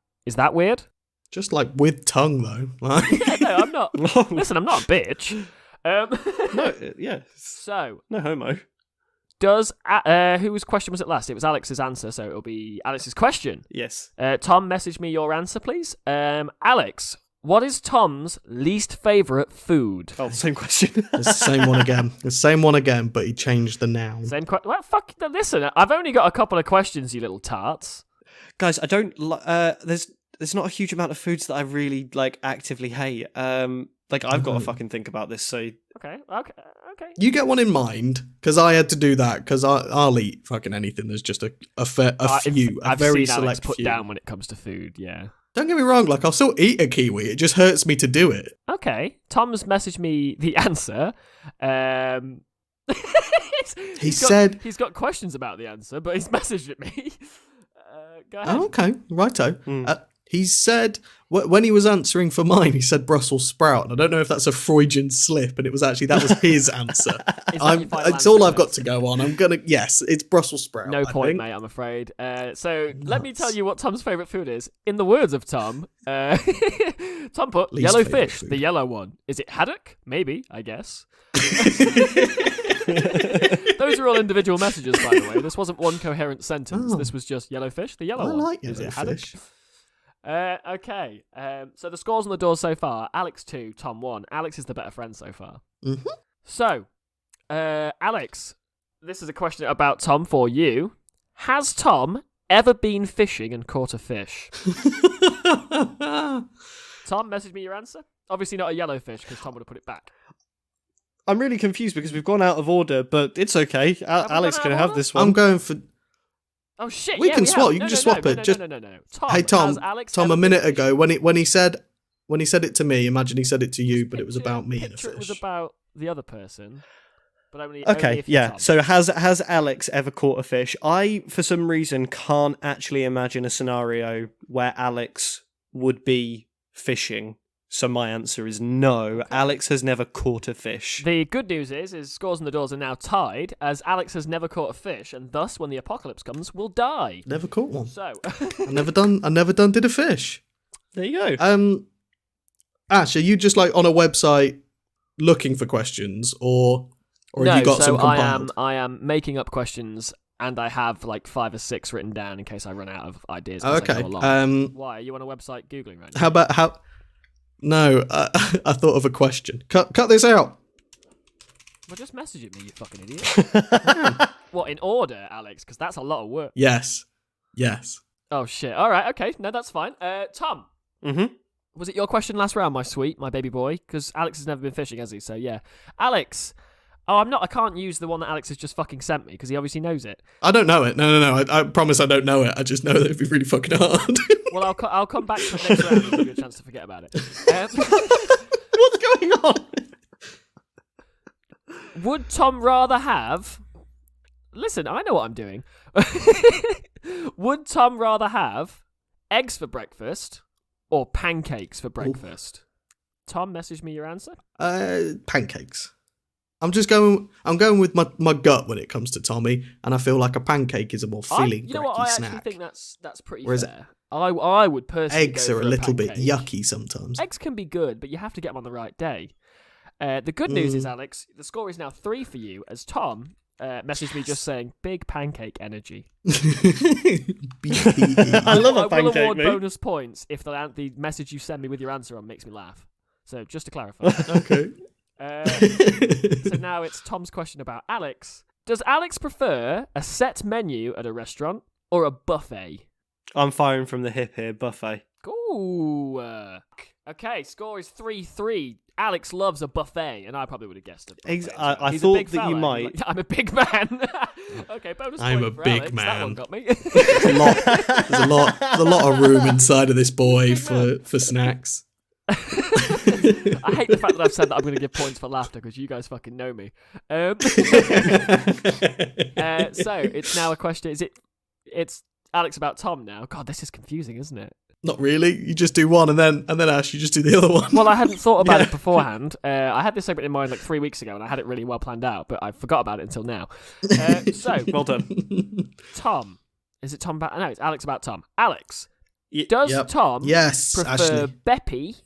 weird? Just like with tongue, though. Yeah, no, I'm not. Listen, I'm not a bitch. No, yeah. So, No homo. does whose question was it last? It was Alex's answer, so it'll be Alex's question. Yes. Tom, message me your answer, please. Alex, what is Tom's least favourite food? Oh, same question. It's the same one again. The same one again, but he changed the noun. Same question. Well, fuck. Listen, I've only got a couple of questions, you little tarts. Guys, I don't. There's not a huge amount of foods that I really actively hate. I've got to fucking think about this. So Okay. You get one in mind, because I had to do that, because I'll eat fucking anything. There's just a few, a I've very seen Alex select put few. down when it comes to food. Yeah. Don't get me wrong, I'll still eat a kiwi. It just hurts me to do it. Okay. Tom's messaged me the answer. He's got questions about the answer, but he's messaged it me. Go ahead. Oh, okay, righto. He said, when he was answering for mine, he said Brussels sprout. And I don't know if that's a Freudian slip, and that was his answer. It's all I've got to go on. Yes, it's Brussels sprout. No point, mate, I'm afraid. So let me tell you what Tom's favourite food is. In the words of Tom, Tom put Least yellow favourite fish, food. the yellow one. Is it haddock? Maybe, I guess. Those are all individual messages, by the way. This wasn't one coherent sentence. Oh. This was just yellow fish, the yellow I one. like Is it yellow haddock? fish. Okay. So the scores on the door so far: Alex 2, Tom 1. Alex is the better friend so far. Mm-hmm. So, Alex, this is a question about Tom for you. Has Tom ever been fishing and caught a fish? Tom, message me your answer. Obviously not a yellow fish, because Tom would have put it back. I'm really confused because we've gone out of order, but it's okay. Alex can have this one. I'm going for... Oh shit! We can swap. You can just swap it. No. Tom, hey Tom, has Alex Tom, ever a minute been ago when he said it to me, imagine he said it to you, but it was about me and a It was fish. about the other person, but only. Okay, only if you're yeah. Tom. So has Alex ever caught a fish? I, for some reason, can't actually imagine a scenario where Alex would be fishing. So my answer is no. Okay. Alex has never caught a fish. The good news is scores on the doors are now tied, as Alex has never caught a fish, and thus, when the apocalypse comes, will die. Never caught one. So I never done did a fish. There you go. Ash, are you just like on a website looking for questions, or no, have you got some compiled? I am making up questions, and I have like 5 or 6 written down in case I run out of ideas. Okay. Why are you on a website googling right now? No, I thought of a question. Cut this out. Well, just message it me, you fucking idiot. What, in order, Alex? Because that's a lot of work. Yes. Oh, shit. All right, okay. No, that's fine. Tom. Mm-hmm. Was it your question last round, my baby boy? Because Alex has never been fishing, has he? So, yeah. Alex. Oh, I can't use the one that Alex has just fucking sent me, because he obviously knows it. I don't know it. No. I promise I don't know it. I just know that it'd be really fucking hard. Well, I'll come back to the next round and give you a chance to forget about it. What's going on? Would Tom rather have... Listen, I know what I'm doing. Would Tom rather have eggs for breakfast or pancakes for breakfast? Ooh. Tom, message me your answer. Pancakes. I'm going with my gut when it comes to Tommy, and I feel like a pancake is a more filling, you know what? I snack. actually think that's pretty Whereas fair. I would personally eggs go are for a little pancake. bit yucky sometimes. Eggs can be good, but you have to get them on the right day. The good news is, Alex, the score is now 3 for you, as Tom messaged me just saying big pancake energy. I love a pancake. I will award bonus points if the message you send me with your answer on makes me laugh. So just to clarify. Okay. So now it's Tom's question about Alex. Does Alex prefer a set menu at a restaurant or a buffet? I'm firing from the hip here, buffet. Ooh. Okay, score is 3-3. Alex loves a buffet, and I probably would have guessed it. I thought that you might. I'm a big man. Okay, bonus I'm point a for big Alex. man. That one got me. There's a lot of room inside of this boy for snacks. I hate the fact that I've said that I'm going to give points for laughter because you guys fucking know me. So it's now a question. It's Alex about Tom now. God, this is confusing, isn't it? Not really. You just do one, and then Ash, you just do the other one. Well, I hadn't thought about it beforehand. I had this segment in mind like 3 weeks ago, and I had it really well planned out, but I forgot about it until now. So well done, Tom. Is it Tom about? No, it's Alex about Tom. Alex, does Tom prefer Ashley. Beppy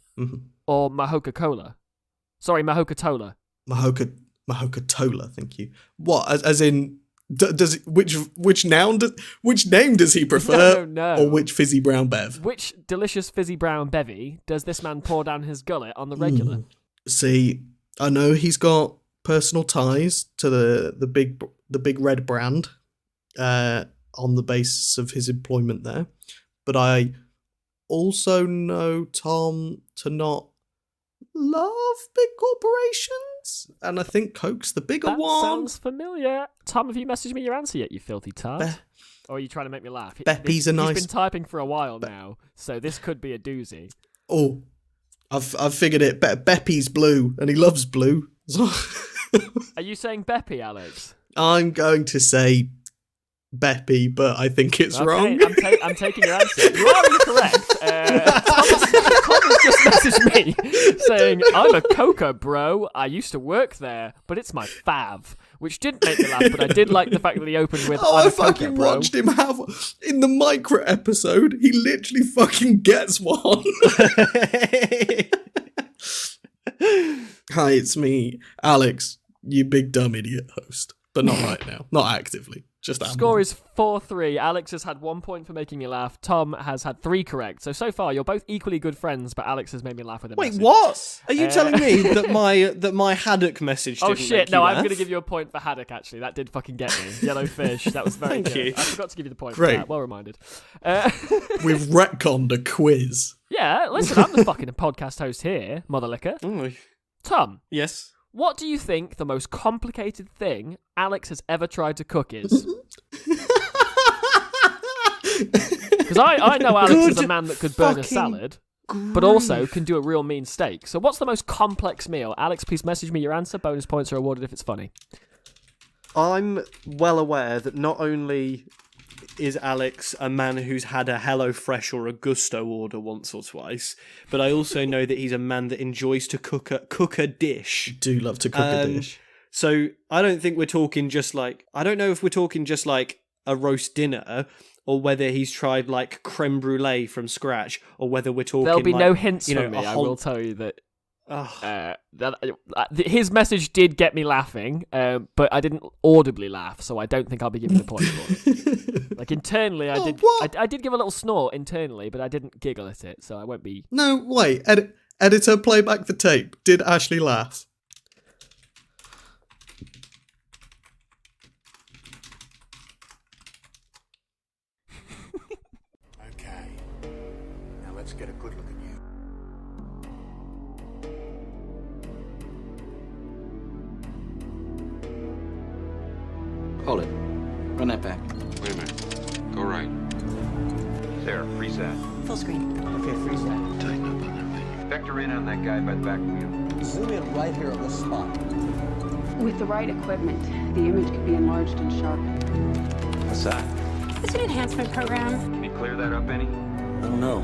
or Mahoka Cola? Sorry, Mahoka Tola. Mahoka Tola. Thank you. What? As in. Does which name does he prefer? No. Or which fizzy brown bev? Which delicious fizzy brown bevy does this man pour down his gullet on the regular? See, I know he's got personal ties to the big red brand, on the basis of his employment there, but I also know Tom to not love big corporations, and I think Coke's the bigger one. That sounds familiar. Tom, have you messaged me your answer yet, you filthy tart? Or are you trying to make me laugh? Beppy's a nice... He's been typing for a while now, so this could be a doozy. Oh, I've figured it. Beppy's blue, and he loves blue. Are you saying Beppy, Alex? I'm going to say Beppy, but I think it's wrong. I'm taking your answer. You are incorrect. Tom has just messaged me saying, I'm a Coca, bro. I used to work there, but it's my fav. Which didn't make me laugh, but I did like the fact that he opened with, I'm a Coca, bro. Watched him have... In the micro episode, he literally fucking gets one. Hi, it's me, Alex, you big dumb idiot host. But not right now. Not actively. Just that. Score is 4-3. Alex has had 1 point for making me laugh. Tom has had 3 correct. So far, you're both equally good friends, but Alex has made me laugh with a message. Wait, what? Are you telling me that my haddock message didn't shit, make you no, laugh? I'm going to give you a point for haddock, actually. That did fucking get me. Yellow fish, that was very Thank good. you. I forgot to give you the point Great. for that. Well reminded. We've retconned a quiz. Yeah, listen, I'm the fucking podcast host here, Motherlicker. Oh, Tom, yes. what do you think the most complicated thing Alex has ever tried to cook is? Because I know Alex is a man that could burn a salad, but also can do a real mean steak. So what's the most complex meal? Alex, please message me your answer. Bonus points are awarded if it's funny. I'm well aware that not only is Alex a man who's had a HelloFresh or a Gusto order once or twice, but I also know that he's a man that enjoys to cook a dish. You do love to cook a dish. So I don't think we're talking just like... I don't know if we're talking just like a roast dinner, or whether he's tried like creme brulee from scratch, or whether we're talking... There'll be like, no hints you know, from me. a I whole... will tell you that. His message did get me laughing, but I didn't audibly laugh, so I don't think I'll be giving the point for it. Like internally, I did give a little snort internally, but I didn't giggle at it, so I won't be. No, wait. Editor, play back the tape. Did Ashley laugh? Okay. Now let's get a good look at you. Hold it. Run that back. Wait a minute. Go right. Sarah, freeze that. Full screen. Okay, freeze that. Tighten up on that thing. Vector in on that guy by the back wheel. Zoom in right here on this spot. With the right equipment, the image can be enlarged and sharpened. What's that? It's an enhancement program. Can you clear that up any? I don't know.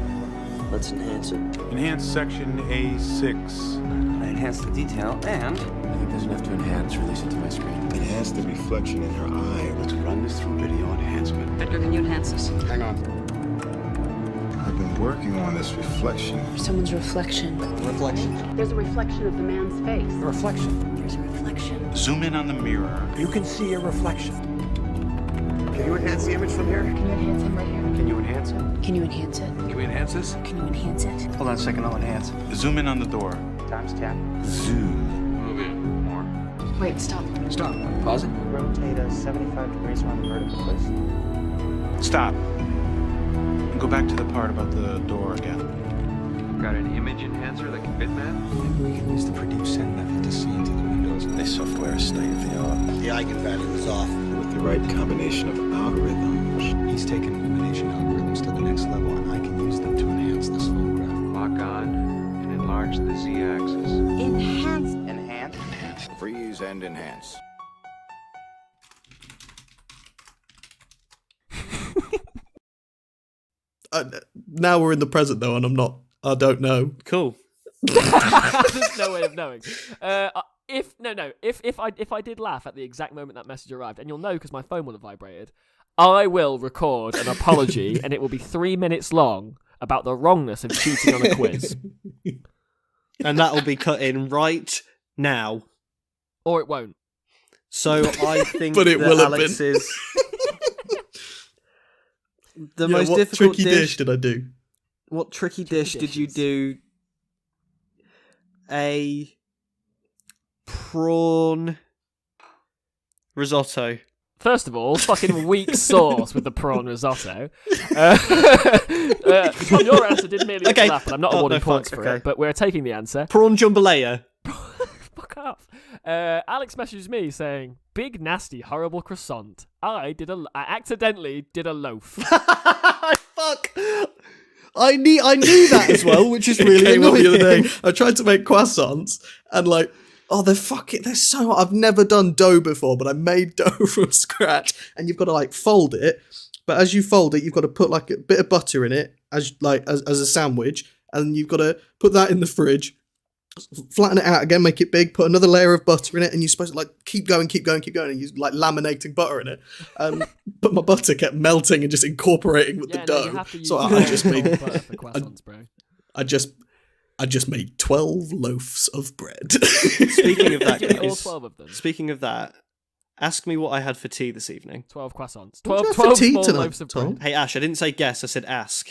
Let's enhance it. Enhance section A6. I enhance the detail and... It doesn't have to enhance. Release it to my screen. Enhance the reflection in her eye. Let's run this through video enhancement. Vector, can you enhance this? Hang on. I've been working on this reflection. Someone's reflection. Reflection. There's a reflection of the man's face. A reflection. There's a reflection. Zoom in on the mirror. You can see a reflection. Can you enhance the image from here? Can you enhance him right here? Can you enhance it? Can you enhance it? Can we enhance this? Can you enhance it? Hold on a second, I'll enhance. Zoom in on the door. Times 10. Zoom. Move in. More. Wait, stop. Stop. Pause it. Rotate us 75 degrees around the vertical, please. Stop. Go back to the part about the door again. Got an image enhancer that can fit that? Maybe we can use the produce send method to see into the windows. This software is state of the art. The eigenvalue is off. With the right combination of algorithms, he's taken illumination algorithms to the next level, and I can use them to enhance this photograph. Lock on and enlarge the z-axis. Enhance. Enhance. Enhance. Freeze and enhance. Now we're in the present though, and I don't know. Cool. There's no way of knowing. If I did laugh at the exact moment that message arrived, and you'll know because my phone will have vibrated, I will record an apology, and it will be 3 minutes long about the wrongness of cheating on a quiz, And that will be cut in right now. or it won't. So I think But it that will have Alex been. is the Yeah, most what difficult tricky dish did I do? What tricky dish did you dishes. do? A prawn risotto. First of all, fucking weak sauce with the prawn risotto. Tom, your answer did merely Okay. laugh, and I'm not Oh, awarding no, points fuck, for okay. it, but we're taking the answer. Prawn jambalaya. Fuck off. Alex messaged me saying, "Big nasty horrible croissant. I accidentally did a loaf." Fuck. I knew that as well, which is It really came up annoying. the other day. I tried to make croissants, and like, oh, they're so. I've never done dough before, but I made dough from scratch, and you've got to like fold it. But as you fold it, you've got to put like a bit of butter in it as a sandwich, and you've got to put that in the fridge. Flatten it out again, make it big, put another layer of butter in it, and you're supposed to like keep going, and you're like laminating butter in it. But my butter kept melting and just incorporating with the You dough. have to use So I just made butter for croissants, bro. I just made 12 loaves of bread. Speaking of that, Give me all guys, 12 of them. speaking of that, Ask me what I had for tea this evening. 12 croissants. What 12, did you have for 12 tea small tonight, loaves of Tom? bread. Hey, Ash, I didn't say guess, I said ask.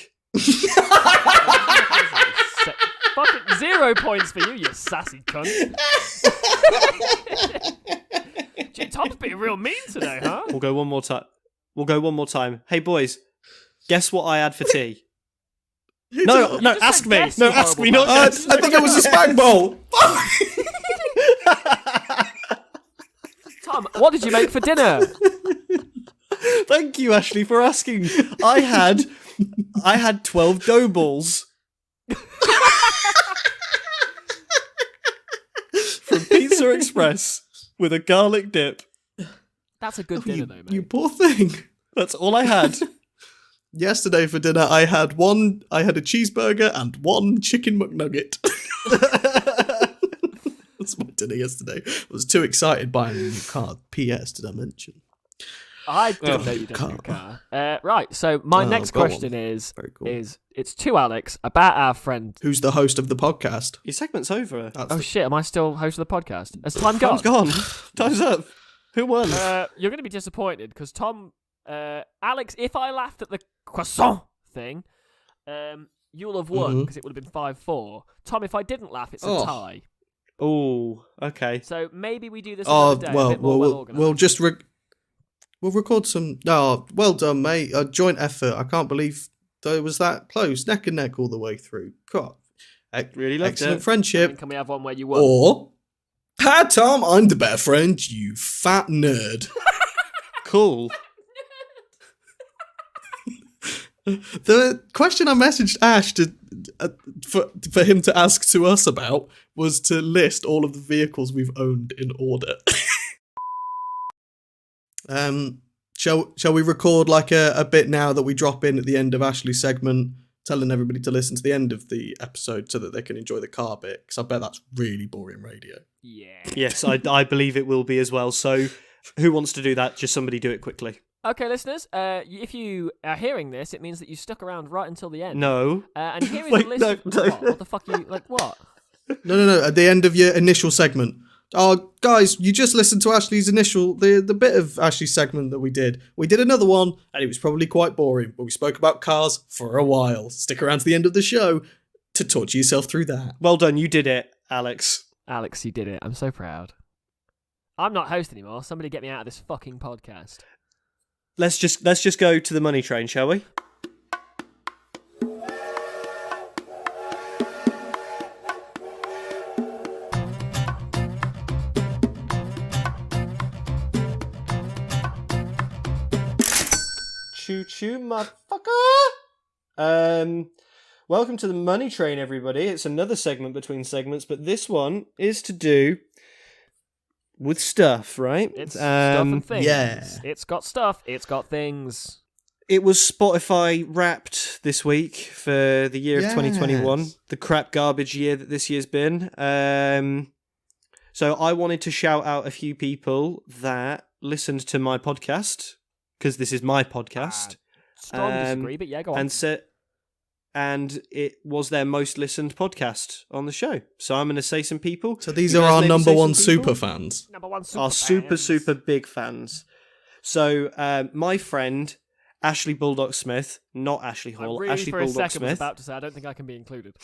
Fucking 0 points for you sassy cunt. Gee, Tom's being real mean today, huh? We'll go one more time. Hey, boys, guess what I had for tea? No, just ask said me. guess, No, you ask me, horrible not man. guess. I think it was a spag bowl. Tom, what did you make for dinner? Thank you, Ashley, for asking. I had 12 dough balls. From Pizza Express with a garlic dip. That's a good dinner, though, mate. You poor thing. That's all I had. Yesterday for dinner, I had a cheeseburger and one chicken McNugget. That's my dinner yesterday. I was too excited buying a new car. P.S. Did I mention? I didn't know you did a car. Right, so my next go question on. is Very cool. it's to Alex about our friend. Who's the host of the podcast? Your segment's over. Oh shit, am I still host of the podcast? Has time gone? Time's gone. Time's up. Who won? You're going to be disappointed because Tom, Alex, if I laughed at the croissant thing, you'll have won because it would have been 5-4. Tom, if I didn't laugh, it's a tie. Oh, okay. So maybe we do this another day. A bit more well-organised. we'll just we'll record some. No, well done, mate. A joint effort. I can't believe it was that close, neck and neck all the way through. God, Really loved excellent it. friendship. Can we have one where you won? Or, hi Tom, I'm the better friend. You fat nerd. Cool. The question I messaged Ash for him to ask to us about was to list all of the vehicles we've owned in order. Shall we record like a bit now that we drop in at the end of Ashley's segment, telling everybody to listen to the end of the episode so that they can enjoy the car bit? Because I bet that's really boring radio. Yeah. Yes, I believe it will be as well. So, who wants to do that? Just somebody do it quickly. Okay, listeners, if you are hearing this, it means that you stuck around right until the end. No. And here is Wait, a list no, of... no. What the fuck are you... Like, what? No. At the end of your initial segment. Oh, guys, you just listened to Ashley's the bit of Ashley's segment that we did. We did another one, and it was probably quite boring, but we spoke about cars for a while. Stick around to the end of the show to torture yourself through that. Well done, you did it, Alex. Alex, you did it. I'm so proud. I'm not host anymore. Somebody get me out of this fucking podcast. Let's just go to the money train, shall we? Choo choo, motherfucker! Welcome to the money train, everybody. It's another segment between segments, but this one is to do with stuff, right? It's stuff and things. yeah. It's got stuff. It's got things. It was Spotify Wrapped this week for the year of 2021, the crap garbage year that this year's been. So I wanted to shout out a few people that listened to my podcast, because this is my podcast. Strong disagree, but yeah, go on. And it was their most listened podcast on the show. So I'm going to say some people. So these You are guys our maybe number say one some people? super fans. Number one super Our super big fans. So my friend Ashley Bulldog Smith, not Ashley Hall, I really Ashley for a Bulldog second was Smith. about to say I don't think I can be included.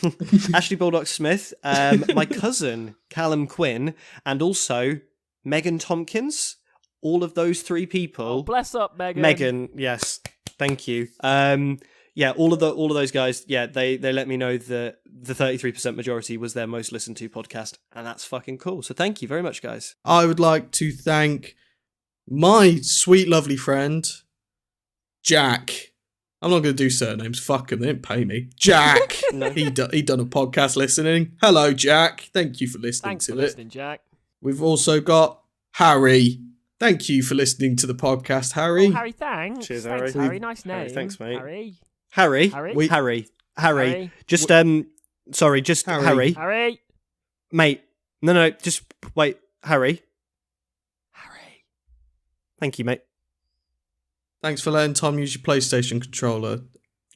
Ashley Bulldog Smith, my cousin Callum Quinn, and also Megan Tompkins. All of those three people. Oh, bless up, Megan. Megan, yes, thank you. Yeah, all of those guys. Yeah, they let me know that the 33% majority was their most listened to podcast, and that's fucking cool. So thank you very much, guys. I would like to thank my sweet, lovely friend, Jack. I'm not going to do surnames. Fuck him. They didn't pay me. Jack. No. He done a podcast listening. Hello, Jack. Thank you for listening Thanks to for it. listening, Jack. We've also got Harry. Thank you for listening to the podcast, Harry. Oh, Harry, thanks. Cheers, Thanks, Harry. Harry. Nice name. Harry, thanks, mate. Harry. Harry. Harry? Harry. Harry. Just sorry, just Harry. Harry. Harry. Mate. No, just wait, Harry. Harry. Thank you, mate. Thanks for letting Tom use your PlayStation controller.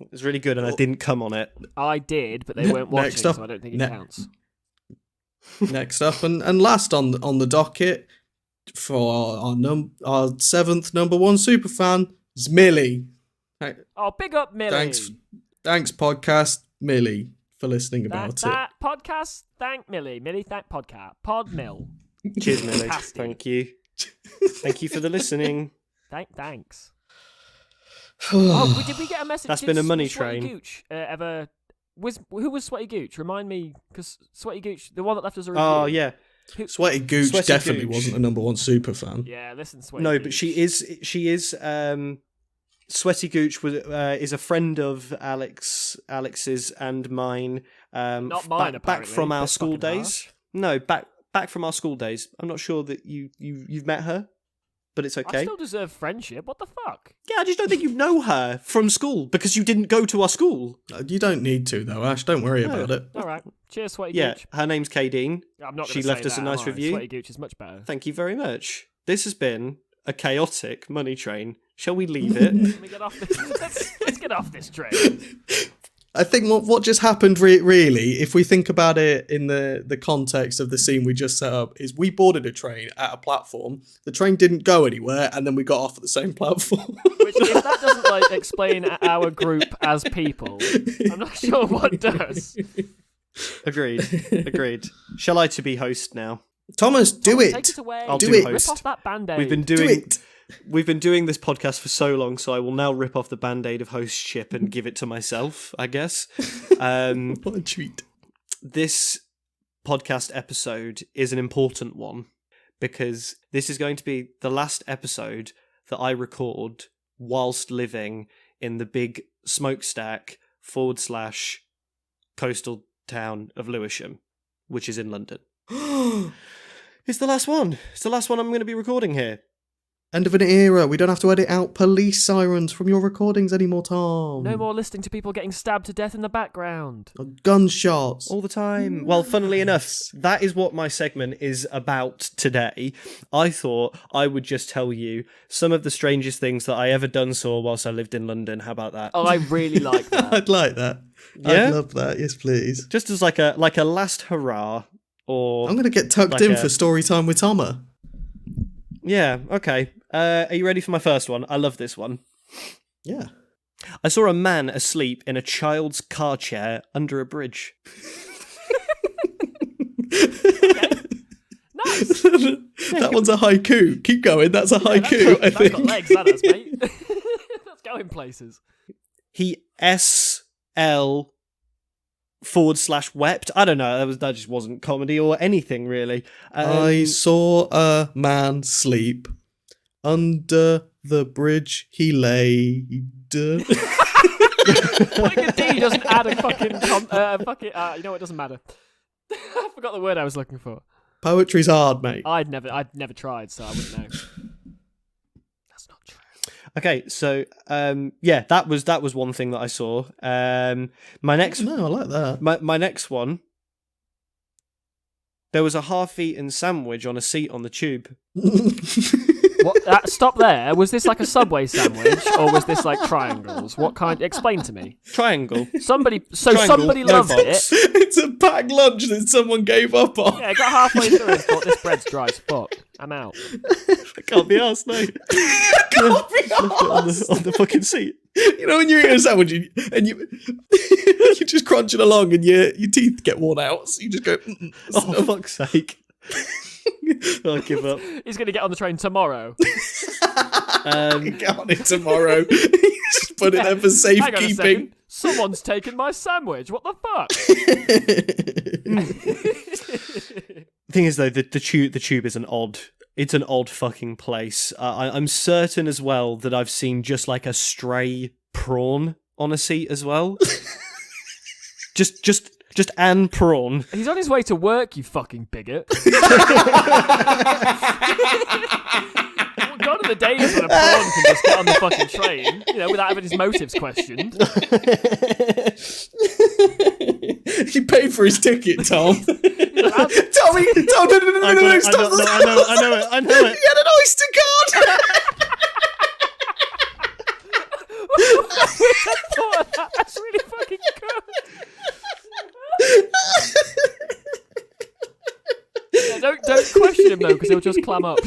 It was really good, and I didn't come on it. I did, but they weren't watching, Next up- so I don't think it ne- counts. Next up and last on the docket, for our seventh number one superfan is Millie. Oh, big up, Millie. Thanks, podcast Millie, for listening about that podcast. Thank Millie. Millie, thank podcast. Pod Mill. Cheers, Millie. Fantastic. Thank you. Thank you for the listening. Thanks. Oh, did we get a message? That's been a money Sweaty train. Gooch who was Sweaty Gooch? Remind me, because Sweaty Gooch, the one that left us a review. Oh yeah, Sweaty Gooch definitely Gooch. wasn't a number one super fan. Yeah, listen, Sweaty. No, Gooch. but she is. Sweaty Gooch is a friend of Alex's and mine. Not mine, back apparently. from our That's school fucking days. harsh. No, back from our school days. I'm not sure that you've met her, but it's okay. I still deserve friendship. What the fuck? Yeah, I just don't think you know her from school because you didn't go to our school. You don't need to though, Ash. Don't worry about it. All right. Cheers, Sweaty Yeah, Gooch. her name's Kadeen. I'm not. She gonna left say us a that, nice am I? review. Sweaty Gooch is much better. Thank you very much. This has been a chaotic money train. Shall we leave it? Let me get off this. Let's get off this train. I think what just happened really, if we think about it in the context of the scene we just set up, is we boarded a train at a platform. The train didn't go anywhere, and then we got off at the same platform. Which, if that doesn't explain our group as people, I'm not sure what does. Agreed. Shall I to be host now? Thomas, do it. Take it away. I'll do do it. host. Rip off that band-aid. We've been doing this podcast for so long, so I will now rip off the band-aid of hostship and give it to myself, I guess. What a treat. This podcast episode is an important one because this is going to be the last episode that I record whilst living in the big smokestack / coastal town of Lewisham, which is in London. It's the last one. It's the last one I'm going to be recording here. End of an era. We don't have to edit out police sirens from your recordings anymore, Tom. No more listening to people getting stabbed to death in the background. Or gunshots. All the time. Well, funnily enough, that is what my segment is about today. I thought I would just tell you some of the strangest things that I ever done saw whilst I lived in London. How about that? Oh, I really like that. I'd like that. Yeah? I'd love that. Yes, please. Just as like a last hurrah, or I'm going to get tucked in for story time with Toma. Yeah, okay. Are you ready for my first one? I love this one. Yeah. I saw a man asleep in a child's car chair under a bridge. Nice. That one's a haiku. Keep going. That's a haiku, I think. That's got legs, that has, mate. That's going places. He SL/wept. I don't know. That just wasn't comedy or anything really. I saw a man sleep under the bridge. He laid. Putting a D doesn't add a fucking. You know what? It doesn't matter. I forgot the word I was looking for. Poetry's hard, mate. I'd never tried, so I wouldn't know. That's not true. Okay, so yeah, that was one thing that I saw. My next, No, I like that. my next one. There was a half-eaten sandwich on a seat on the tube. What? Stop there. Was this like a Subway sandwich, or was this like triangles? What kind? Explain to me. Triangle. Somebody Triangle, no loved box. it. It's a packed lunch that someone gave up on. Yeah, got halfway through and thought this bread's dry as fuck. I'm out. I can't be arsed, no. Can't be arsed. on the fucking seat. You know when you're eating a sandwich and you're just crunching along and your teeth get worn out, so you just go. Oh, fuck's sake. I'll give up. He's going to get on the train tomorrow. Get on it tomorrow. Just put it there for Hang on a safekeeping. second. Someone's taken my sandwich. What the fuck? The thing is, though, the tube is an odd fucking place. I'm certain as well that I've seen just like a stray prawn on a seat as well. just an prawn. He's on his way to work, you fucking bigot. Gone are the days when a prawn can just get on the fucking train, without having his motives questioned. He paid for his ticket, Tom. Tommy, Tom, no, stop. I know it. He had an Oyster card. That's really fucking good. Yeah, don't question question him though, because he'll just clam up.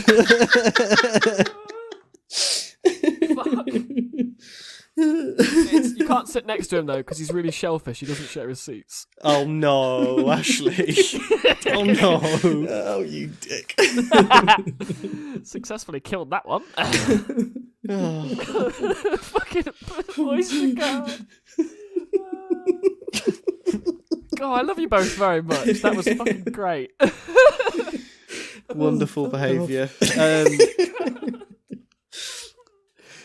Fuck. You can't sit next to him though, because he's really shellfish. He doesn't share his seats. Oh no, Ashley. Oh no. Oh, you dick. Successfully killed that one. Fucking oyster card. God, I love you both very much. That was fucking great. Wonderful behaviour.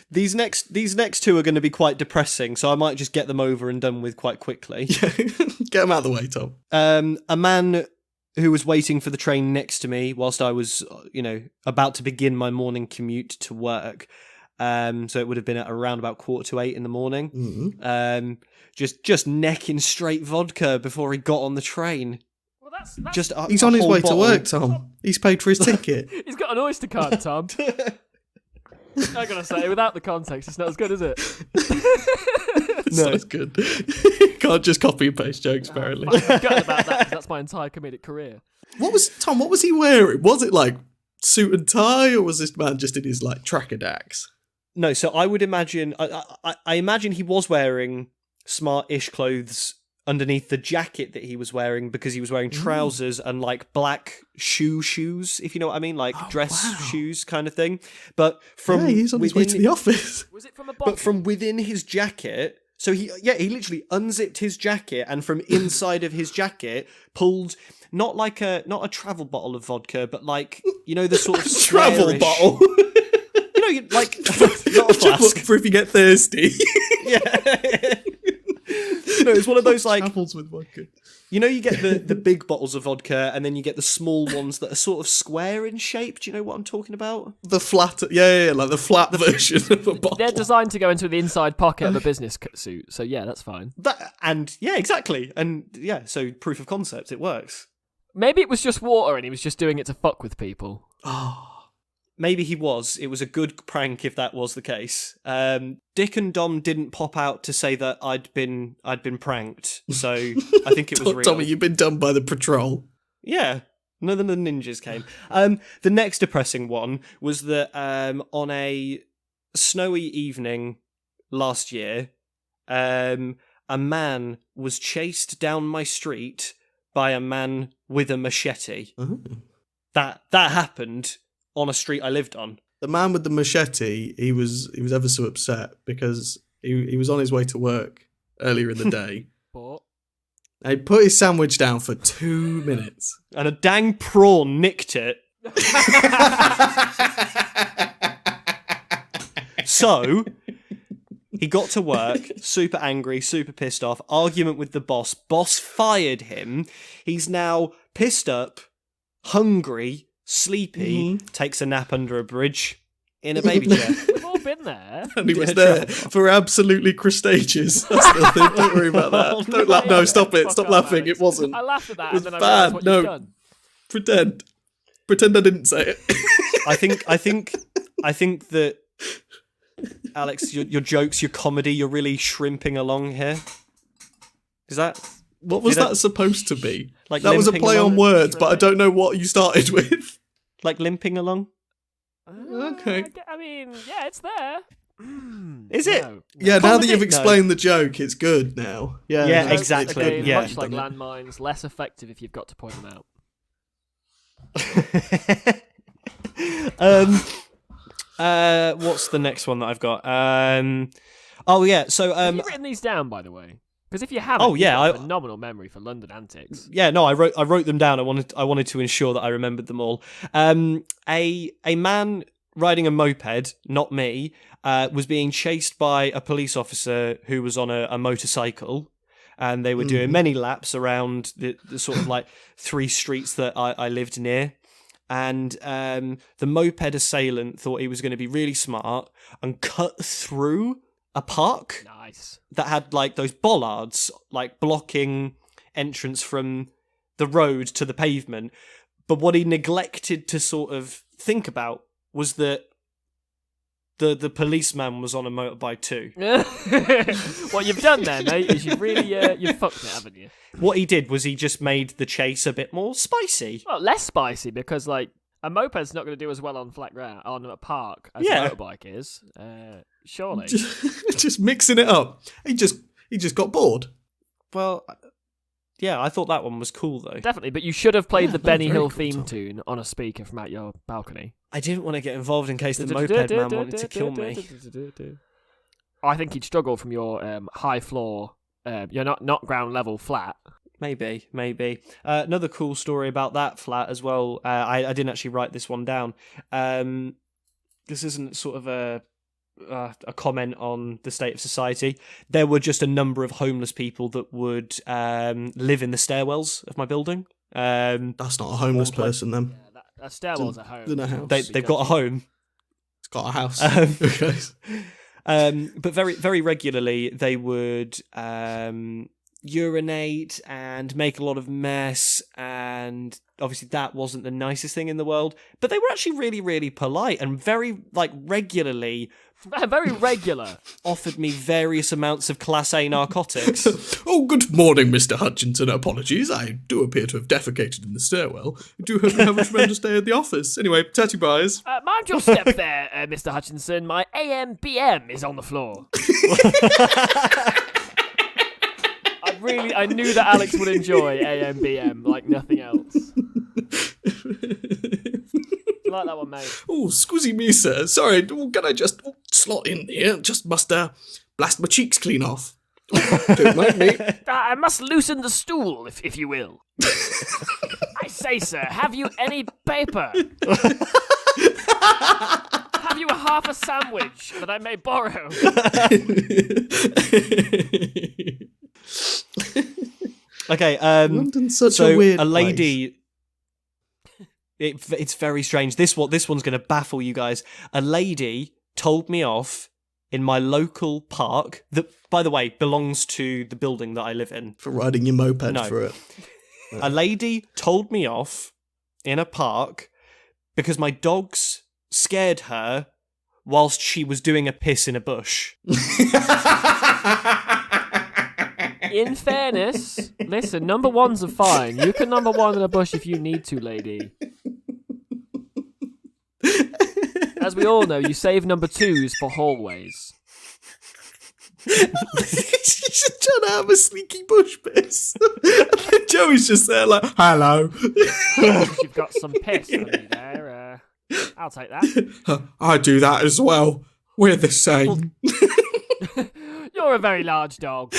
These next two are going to be quite depressing, so I might just get them over and done with quite quickly. Get them out of the way, Tom. A man who was waiting for the train next to me whilst I was, about to begin my morning commute to work. So it would have been at around about 7:45 in the morning. Mm-hmm. Just necking straight vodka before he got on the train. Well, that's he's on his way to work, Tom. He's paid for his ticket. He's got an oyster card, Tom. I gotta say, without the context, it's not as good, is it? No, it's good. Can't just copy and paste jokes, apparently. I'm gutted about that, 'cause that's my entire comedic career. What was he wearing? Was it like suit and tie, or was this man just in his like tracker dacks? No, so I would imagine. I imagine he was wearing smart-ish clothes underneath the jacket that he was wearing, because he was wearing trousers and like black shoes, if you know what I mean, like dress shoes kind of thing. But he's on his way to the office. Was it from a bottle? But from within his jacket, so he literally unzipped his jacket, and from inside of his jacket pulled not a travel bottle of vodka, but like, the sort of travel squarish- bottle. like not a flask For if you get thirsty. Yeah. No, it's one of those like travels with vodka. You get the big bottles of vodka, and then you get the small ones that are sort of square in shape. Do you know what I'm talking about? The flat, like the flat version of a bottle. They're designed to go into the inside pocket of a business suit, so yeah, that's fine. Exactly, so proof of concept, it works. Maybe it was just water, and he was just doing it to fuck with people. Oh. Maybe he was. It was a good prank if that was the case. Dick and Dom didn't pop out to say that I'd been pranked, so I think it was real. Tommy, you've been done by the patrol. Yeah, none of the ninjas came. The next depressing one was that on a snowy evening last year, a man was chased down my street by a man with a machete. Uh-huh. That happened on a street I lived on. The man with the machete, he was ever so upset because he was on his way to work earlier in the day. But he put his sandwich down for 2 minutes. And a dang prawn nicked it. So, he got to work, super angry, super pissed off, argument with the boss. Boss fired him. He's now pissed up, hungry, sleepy, takes a nap under a bridge in a baby chair. We've all been there. And he was there for absolutely crustaceous. That's the thing. Don't worry about that. Don't laugh. No, stop it. Stop laughing. Alex. It wasn't. I laughed at that, It was and then I bad. realised what No. you've done. Pretend I didn't say it. I think that Alex, your jokes, your comedy, you're really shrimping along here. Is that what was that supposed to be? Like that was a limping play along? on words, but I don't know what you started with. Like limping along? Okay. I mean, yeah, it's there. Is it? No. Yeah, now that Comedy? you've explained the joke, it's good now. Yeah, no, exactly. it's good. Yeah. Much like landmines, less effective if you've got to point them out. What's the next one that I've got? So Have you written these down, by the way? Because if you haven't, Oh, yeah, you've got a phenomenal memory for London antics. yeah, no, I wrote them down. I wanted to ensure that I remembered them all. A man riding a moped, not me, was being chased by a police officer who was on a motorcycle, and they were doing many laps around the sort of like 3 streets that I lived near. And the moped assailant thought he was going to be really smart and cut through a park Nice. that had like those bollards like blocking entrance from the road to the pavement. But what he neglected to sort of think about was that the policeman was on a motorbike too. What you've done there, mate, is you've really you've fucked it, haven't you? What he did was he just made the chase a bit more spicy. Well, less spicy because, like, A moped's not going to do as well on flat ground, on a park, as Yeah. a motorbike is. Surely. Just mixing it up. He just got bored. Well, yeah, I thought that one was cool though. Definitely, but you should have played the Benny very Hill cool, theme Tom. tune on a speaker from out your balcony. I didn't want to get involved in case the moped man wanted to kill me. I think he'd struggle from your high floor, you're not ground level flat. Maybe. Another cool story about that flat as well. I didn't actually write this one down. This isn't sort of a comment on the state of society. There were just a number of homeless people that would live in the stairwells of my building. That's not a homeless person then. Yeah, that stairwell's at home. Than a house. They've got a home. It's got a house. Um, Okay. But very, very regularly they would urinate and make a lot of mess, and obviously that wasn't the nicest thing in the world. But they were actually really, really polite and very, regularly Very regular. offered me various amounts of Class A narcotics. Oh, good morning, Mr. Hutchinson. Apologies, I do appear to have defecated in the stairwell. I do hope you have a tremendous day at the office. Anyway, tatty buys. Mind your step there, Mr. Hutchinson. My AM/PM is on the floor. I knew that Alex would enjoy AM/PM like nothing else. You like that one, mate? Oh, scusi me, sir. Sorry, can I just slot in here? Just must blast my cheeks clean off. Don't mind me. I must loosen the stool, if you will. I say, sir, have you any paper? Have you half a sandwich that I may borrow? Okay, London's such so a weird lady. It's very strange. This one's going to baffle you guys. A lady told me off in my local park that, by the way, belongs to the building that I live in. For riding your moped No. through it. A lady told me off in a park because my dogs scared her whilst she was doing a piss in a bush. In fairness, listen, number ones are fine. You can number one in a bush if you need to, lady. As we all know, you save number twos for hallways. She's just trying to have a sneaky bush piss. And then Joey's just there like, hello. You've got some piss on you there. I'll take that. I do that as well. We're the same. You're a very large dog.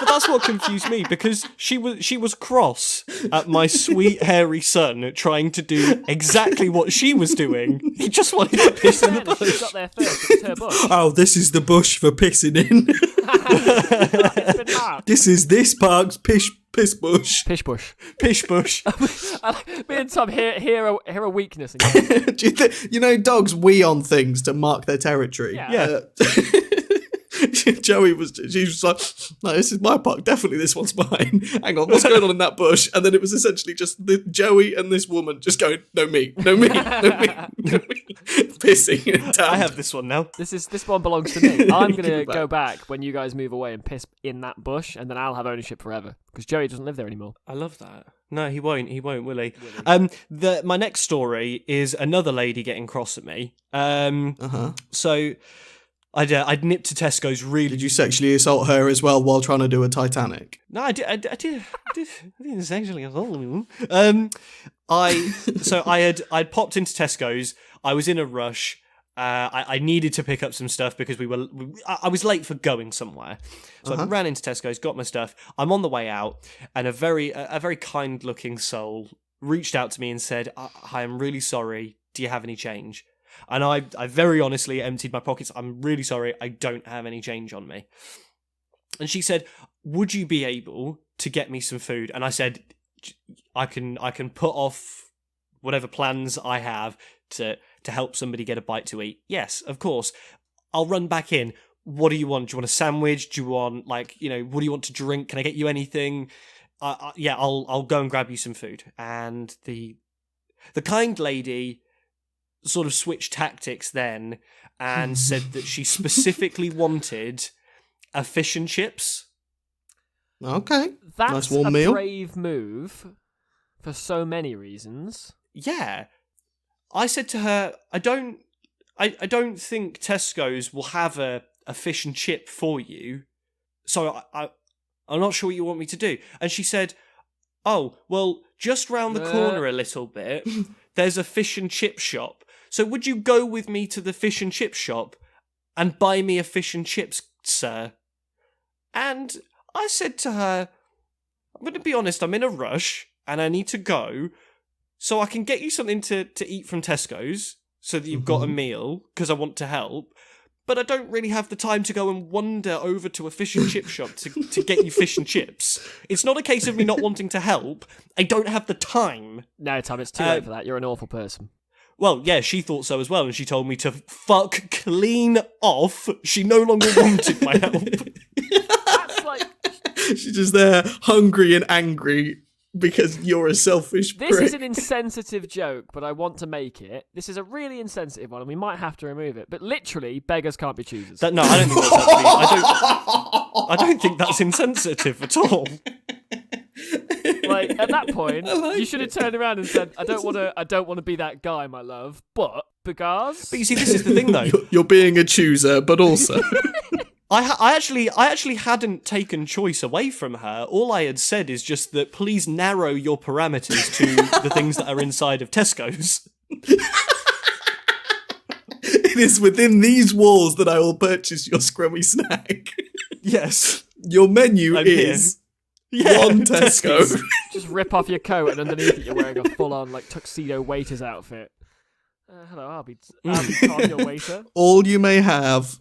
But that's what confused me, because she was cross at my sweet hairy son trying to do exactly what she was doing. He just wanted to piss in the She bush. got there first. It was her bush. Oh, this is the bush for pissing in. It's been marked. This is this park's piss bush. Pish bush. Pish bush. Me and Tom hear a weakness. Do you you know, dogs wee on things to mark their territory. Yeah. Joey she was like, no, this is my park. Definitely this one's mine. Hang on, what's going on in that bush? And then it was essentially just Joey and this woman just going, no me, pissing and down. I have this one now. This one belongs to me. I'm Give gonna it back. go back when you guys move away and piss in that bush, and then I'll have ownership forever because Joey doesn't live there anymore. I love that. No, he won't, will he? My next story is another lady getting cross at me. So I'd nipped to Tesco's really. Did you sexually assault her as well while trying to do a Titanic? No, I didn't sexually assault anyone. I'd popped into Tesco's. I was in a rush. I needed to pick up some stuff because I was late for going somewhere. So I ran into Tesco's, got my stuff. I'm on the way out, and a very kind-looking soul reached out to me and said, "Hi, I'm really sorry. Do you have any change?" And I very honestly emptied my pockets. I'm really sorry. I don't have any change on me. And she said, "Would you be able to get me some food?" And I said, I can put off whatever plans I have to help somebody get a bite to eat. Yes, of course. I'll run back in. What do you want? Do you want a sandwich? Do you want, what do you want to drink? Can I get you anything? Yeah, I'll go and grab you some food. And the kind lady sort of switched tactics then and said that she specifically wanted a fish and chips. Okay. That's nice warm a meal. brave move for so many reasons. Yeah. I said to her, I don't think Tesco's will have a fish and chip for you, so I'm not sure what you want me to do. And she said, oh, well, just round the corner a little bit, there's a fish and chip shop. So would you go with me to the fish and chip shop and buy me a fish and chips, sir? And I said to her, I'm going to be honest, I'm in a rush and I need to go, so I can get you something to eat from Tesco's so that you've got a meal, because I want to help. But I don't really have the time to go and wander over to a fish and chip shop to get you fish and chips. It's not a case of me not wanting to help. I don't have the time. No, Tom, it's too late for that. You're an awful person. Well, yeah, she thought so as well, and she told me to fuck clean off. She no longer wanted my help. That's like... She's just there, hungry and angry, because you're a selfish prick. This is an insensitive joke, but I want to make it. This is a really insensitive one, and we might have to remove it. But literally, beggars can't be choosers. No, I don't think that's actually... I don't think that's insensitive at all. Like, at that point, you should have turned around and said, I don't want to be that guy, my love, but because... But you see, this is the thing, though. You're being a chooser, but also... I actually hadn't taken choice away from her. All I had said is just that please narrow your parameters to the things that are inside of Tesco's. It is within these walls that I will purchase your scrummy snack. Yes. Your menu is one Tesco. Just rip off your coat and underneath it you're wearing a full-on like tuxedo waiter's outfit. Hello, I'll be Tom, your waiter. All you may have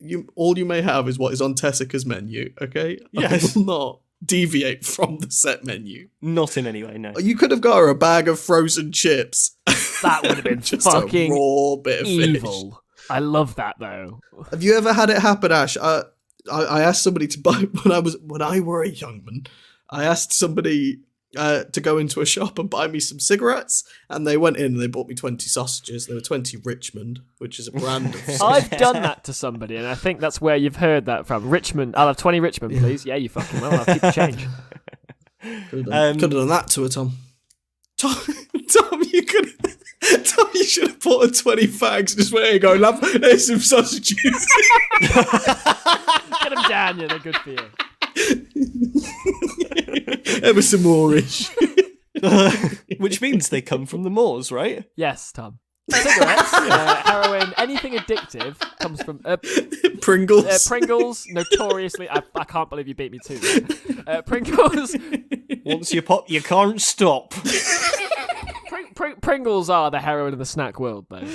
is what is on Tessica's menu, okay? Yes. I will not deviate from the set menu. Not in any way, no. You could have got her a bag of frozen chips. That would have been just fucking a raw bit of evil. fish. I love that, though. Have you ever had it happen, Ash? I asked somebody to buy, when I were a young man, I asked somebody to go into a shop and buy me some cigarettes, and they went in and they bought me 20 sausages. They were 20 Richmond, which is a brand of sausage. I've done that to somebody, and I think that's where you've heard that from. Richmond, I'll have 20 Richmond, please. Yeah, you fucking will. I'll keep the change. Could have done that to her, Tom. Tom, you should have bought her 20 fags and just went, here you go, love, there's some sausages. Get them down, yeah, they're good for you. Ever some more-ish. Which means they come from the moors, right? Yes, Tom. Cigarettes, heroin, anything addictive comes from Pringles. Pringles, notoriously, I can't believe you beat me to that. Pringles. Once you pop, you can't stop. Pringles are the heroin of the snack world, though.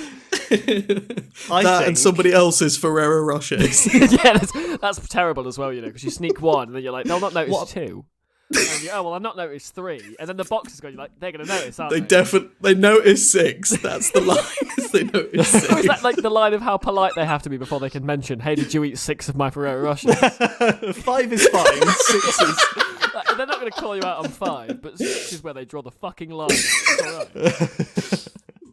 And somebody else's Ferrero Rochers. Yeah, that's terrible as well, you know, because you sneak one and then you're like, they'll not notice two. And you, I've not noticed 3. And then the box is going, you're like, they're going to notice, aren't they? They notice 6. That's the line. They notice 6. Is that like the line of how polite they have to be before they can mention, hey, did you eat 6 of my Ferrero Rochers? 5 is fine, 6 is... They're not going to call you out on 5, but 6 is where they draw the fucking line. It's all right.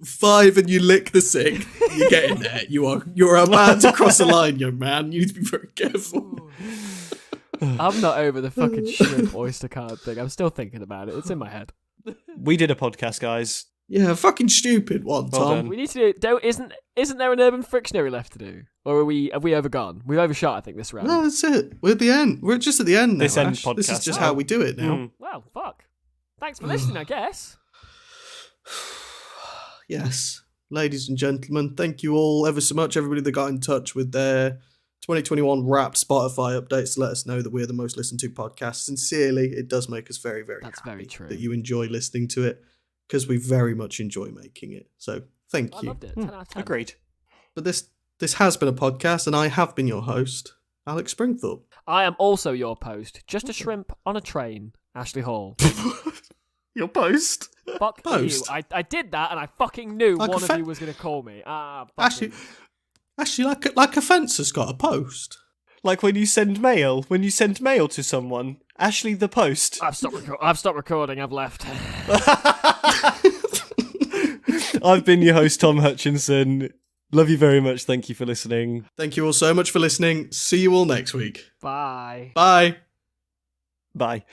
5 and you lick the 6. You get in there. You're about to cross a line, young man. You need to be very careful. I'm not over the fucking shrimp oyster card thing. I'm still thinking about it. It's in my head. We did a podcast, guys. Yeah, fucking stupid one, Well Tom. done. We need to do. Isn't there an urban frictionary left to do, or have we overgone? We've overshot, I think, this round. No, that's it. We're at the end. We're just at the end now. This end Ash. This is podcast just now. how we do it now. Well, fuck. Thanks for listening, I guess. Yes, ladies and gentlemen, thank you all ever so much. Everybody that got in touch with their 2021 wrapped Spotify updates to let us know that we're the most listened to podcast. Sincerely, it does make us very, very That's happy very true. that you enjoy listening to it, because we very much enjoy making it. So thank I you. loved it. 10 out of 10. Agreed. But this has been a podcast, and I have been your host, Alex Springthorpe. I am also your post. Just a shrimp on a train, Ashley Hall. Your post? Fuck Post? you. I did that, and I fucking knew Like one a of you was going to call me. Actually, like a fencer's got a post. Like when you send mail to someone. Ashley the post. I've stopped recording. I've left. I've been your host, Tom Hutchinson. Love you very much. Thank you for listening. Thank you all so much for listening. See you all next week. Bye. Bye. Bye.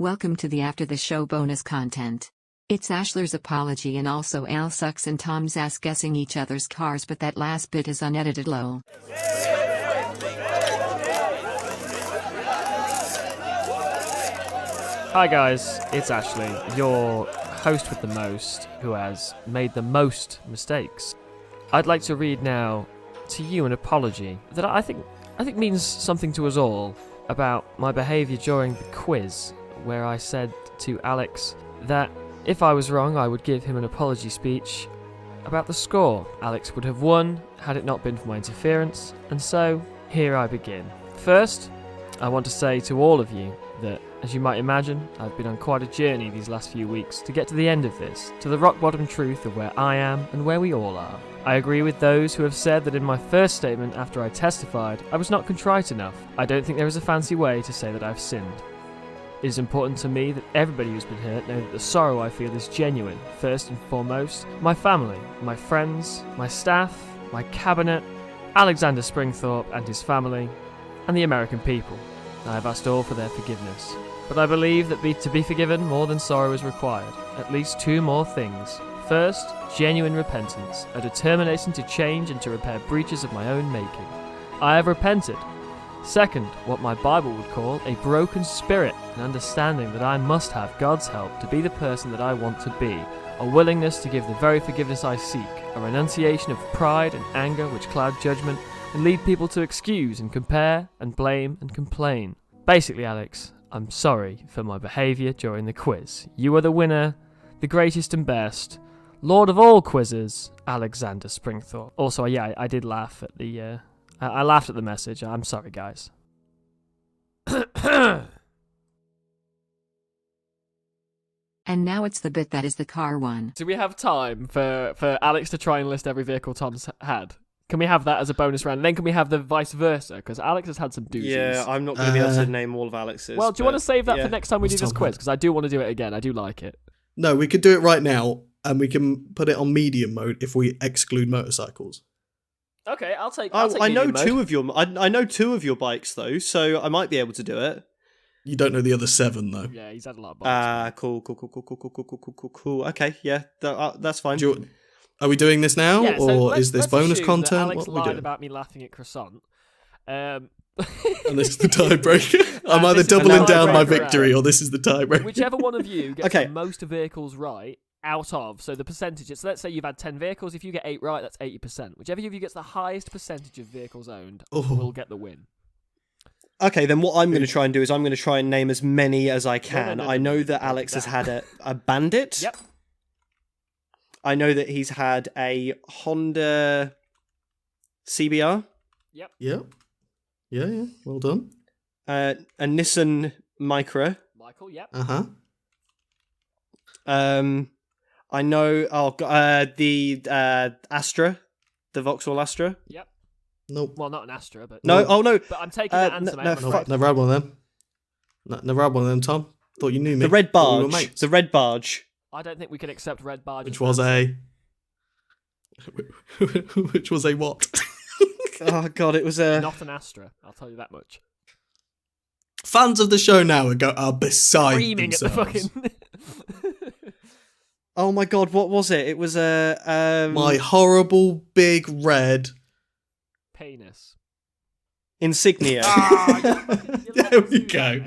Welcome to the After the Show bonus content. It's Ashler's apology and also Al sucks and Tom's ass guessing each other's cars, but that last bit is unedited lol. Hi guys, it's Ashley, your host with the most, who has made the most mistakes. I'd like to read now to you an apology that I think means something to us all about my behaviour during the quiz, where I said to Alex that if I was wrong, I would give him an apology speech about the score. Alex would have won had it not been for my interference, and so here I begin. First, I want to say to all of you that, as you might imagine, I've been on quite a journey these last few weeks to get to the end of this, to the rock bottom truth of where I am and where we all are. I agree with those who have said that in my first statement after I testified, I was not contrite enough. I don't think there is a fancy way to say that I've sinned. It is important to me that everybody who's been hurt know that the sorrow I feel is genuine. First and foremost, my family, my friends, my staff, my cabinet, Alexander Springthorpe and his family, and the American people. I have asked all for their forgiveness. But I believe that to be forgiven, more than sorrow is required. At least two more things. First, genuine repentance, a determination to change and to repair breaches of my own making. I have repented. Second, what my Bible would call a broken spirit, an understanding that I must have God's help to be the person that I want to be, a willingness to give the very forgiveness I seek, a renunciation of pride and anger which cloud judgment and lead people to excuse and compare and blame and complain. Basically, Alex, I'm sorry for my behaviour during the quiz. You are the winner, the greatest and best, Lord of all quizzes, Alexander Springthorpe. Also, yeah, I did laugh at the... I laughed at the message. I'm sorry, guys. And now it's the bit that is the car one. Do we have time for Alex to try and list every vehicle Tom's had? Can we have that as a bonus round? And then can we have the vice versa? Because Alex has had some doozies. Yeah, I'm not going to be able to name all of Alex's. Well, do you want to save that for next time we do What's this Tom quiz? had? Because I do want to do it again. I do like it. No, we could do it right now, and we can put it on medium mode if we exclude motorcycles. Okay, I'll take I know medium mode. I know two of your bikes though, so I might be able to do it. You don't know the other 7, though. Yeah, he's had a lot of bikes. Cool. Okay, yeah, that's fine. Are we doing this now, Yeah, so or let's is this bonus assume content? That Alex What are we lied doing? about me laughing at croissant. And this is the tiebreaker. I'm either this is the doubling down my tiebreaker victory, round. or this is the tiebreaker. Whichever one of you gets Okay. the most vehicles right out of, so the percentages, so let's say you've had 10 vehicles, if you get 8 right, that's 80%. Whichever of you gets the highest percentage of vehicles owned will get the win. Okay, then what I'm going to try and do is I'm going to try and name as many as I can. No. I know that Alex has had a Bandit. Yep. I know that he's had a Honda CBR. Yep. Yeah. Well done. A Nissan Micra. Michael, yep. I know the Astra, the Vauxhall Astra. Yep. Nope. Well, not an Astra, but... No, oh no. But I'm taking that answer, mate. Never had one of them. Never had one of them, Tom. Thought you knew me. The Red Thought we were Barge. mates. The Red Barge. I don't think we can accept Red Barge. Which was a... Which was a what? Oh god, it was a... Not an Astra, I'll tell you that much. Fans of the show now are beside Screaming themselves. at the fucking... Oh my god, what was it? It was a... My horrible big red... Penis. Insignia. There we go.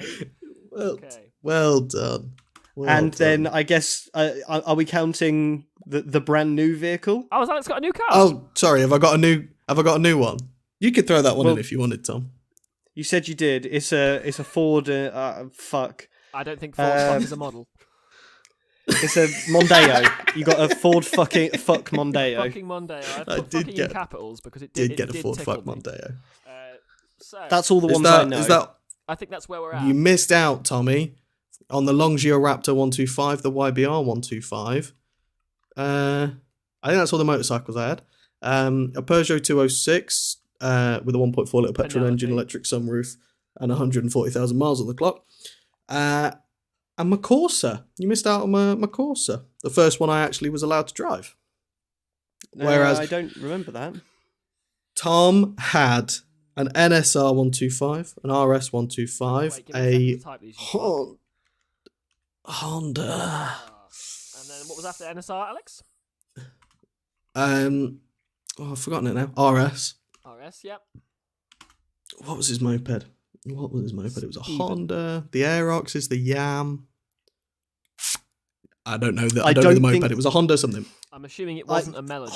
Okay. Well done. And then I guess, are we counting the brand new vehicle? Oh, has Alex got a new car? Oh, sorry. Have I got a new one? You could throw that one in if you wanted, Tom. You said you did. It's a Ford. Fuck. I don't think Ford is a model. It's a Mondeo. You got a Ford fuck Mondeo. Fucking Mondeo. I put fucking in capitals because it did get a Ford tickle fuck me. Mondeo. So that's all the ones I know. Is that? I think that's where we're at. You missed out, Tommy, on the Longio Raptor 125, the YBR 125. I think that's all the motorcycles I had. A Peugeot 206 with a 1.4 litre petrol engine, electric sunroof, and 140,000 miles on the clock. And my Corsa. You missed out on my Corsa. The first one I actually was allowed to drive. Whereas I don't remember that. Tom had an NSR 125, an RS 125, a Honda. then what was after NSR, Alex? I've forgotten it now. RS. RS, yep. What was his moped? It was a Honda. The Aerox is the Yam. I don't know that. I don't know the moped. It was a Honda something. I'm assuming it wasn't a Melody.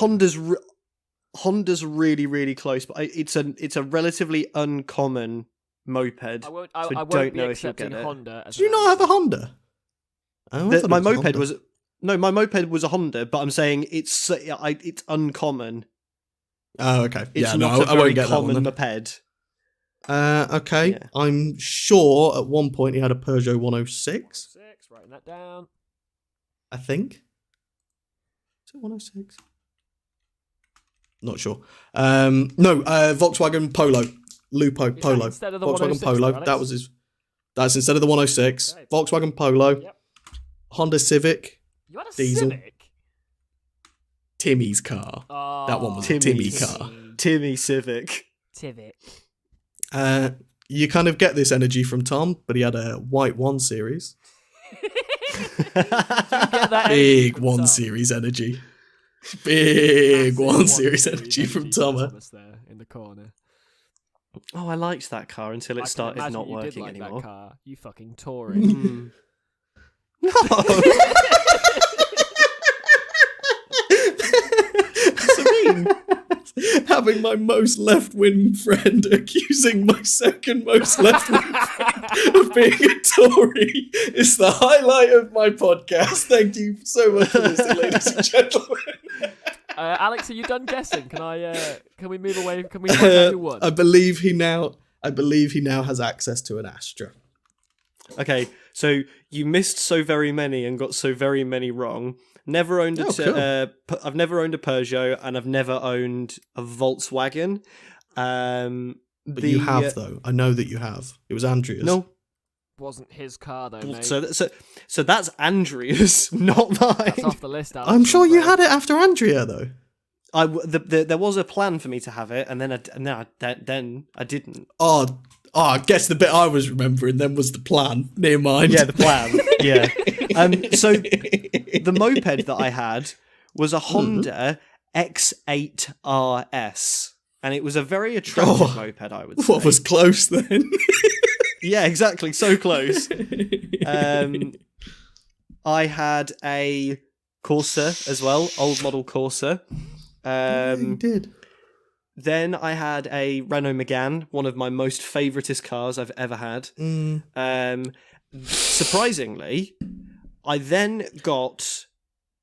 Honda's really, really close, but it's a relatively uncommon moped. I won't be accepting Honda. Did you not have a Honda? My moped was my moped was a Honda, but I'm saying it's uncommon. Oh, okay. It's yeah, not no, I won't get common that one, moped. Okay. Yeah. I'm sure at one point he had a Peugeot 106. Writing that down. I think. Is it 106? Not sure. No, Volkswagen Polo. Polo. Instead of the Volkswagen 106, Polo. though, That was his. That's instead of the 106. Okay. Volkswagen Polo. Yep. Honda Civic. You had a Diesel. Civic? Timmy's car. Oh, That one was a Timmy car. Timmy Civic. Civic. You kind of get this energy from Tom, but he had a white 1 Series. Big 1 Series energy. Big 1 Series energy from Tom. There in the corner. Oh, I liked that car until it started not working like anymore. That car. You fucking Tory. No. Having my most left-wing friend accusing my second most left-wing friend of being a Tory is the highlight of my podcast. Thank you so much for listening, ladies and gentlemen. Alex, are you done guessing? Can we move away? Can we find out who won? I believe he now has access to an Astra. Okay, so you missed so very many and got so very many wrong. Never owned I've never owned a Peugeot, and I've never owned a Volkswagen. But you have though. I know that you have. It was Andrea's. No, wasn't his car though, mate. So that's Andrea's, not mine. That's off the list, Alex. I'm sure you had it after Andrea though. There was a plan for me to have it, and then I didn't. Oh, I guess the bit I was remembering then was the plan. Near mine. Yeah, the plan. Yeah. So the moped that I had was a Honda X8 RS, and it was a very attractive moped, I would say. What was close then? Yeah, exactly. So close. I had a Corsa as well, old model Corsa. You did. Then I had a Renault Megane, one of my most favouriteest cars I've ever had. Surprisingly, I then got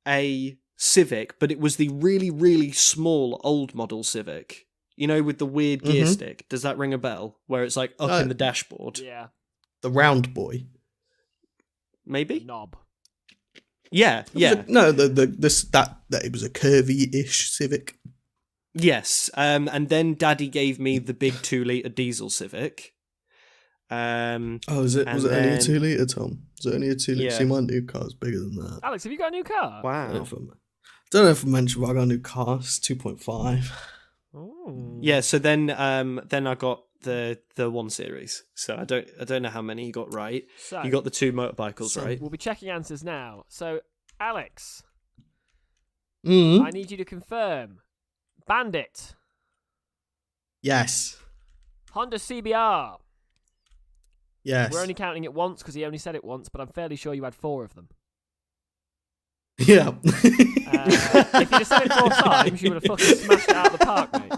a Civic, but it was the really, really small old model Civic. You know, with the weird gear stick. Does that ring a bell? Where it's like up in the dashboard. Yeah. The round boy. Maybe? Knob. Yeah, yeah. It was a curvy-ish Civic. Yes, and then Daddy gave me the big 2-litre diesel Civic. Was it only a 2-litre, Tom? Was it only a 2-litre? Yeah. See, my new car's bigger than that. Alex, have you got a new car? Wow. I don't know if I mentioned, but I got a new car. It's 2.5. Ooh. Yeah, so then I got the 1 Series. So I don't know how many you got right. So, you got the 2 motorbikes right. We'll be checking answers now. So, Alex, Mm-hmm. I need you to confirm. Bandit. Yes. Honda CBR. Yes. We're only counting it once because he only said it once, but I'm fairly sure you had 4 of them. Yeah. If you'd have said it 4 times, you would have fucking smashed it out of the park, mate.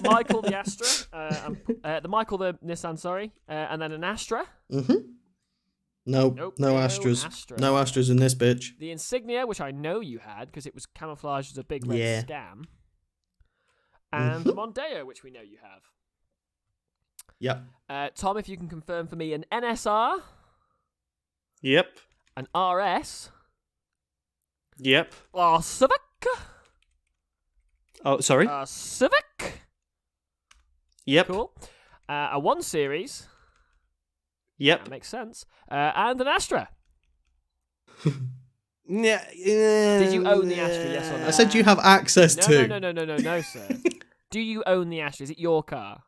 Michael the Astra, the Michael the Nissan, sorry, and then an Astra. Mm-hmm. Nope, Nope, no no Astras. Astra. No Astras in this bitch. The Insignia, which I know you had because it was camouflaged as a big red scam. And the Mondeo, which we know you have. Yep. Tom, if you can confirm for me an NSR. Yep. An RS. Yep. A Civic. Oh, sorry. A Civic. Yep. Cool. A 1 Series. Yep. That makes sense. And an Astra. Yeah. Did you own the Astra, yes or no? I said you have access to. No, sir. Do you own the Astra? Is it your car?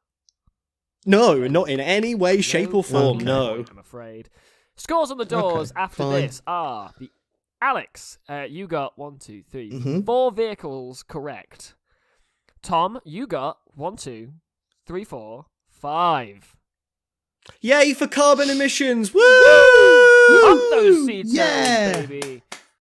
No, not in any way, shape, or form. Okay, No. I'm afraid. Scores on the doors Okay, after fine. this are the Alex. You got 1, 2, 3, Mhm. 4 vehicles correct. Tom, you got 1, 2, 3, 4, 5. Yay for carbon emissions! Woo! Up those seed Yeah. cells, baby.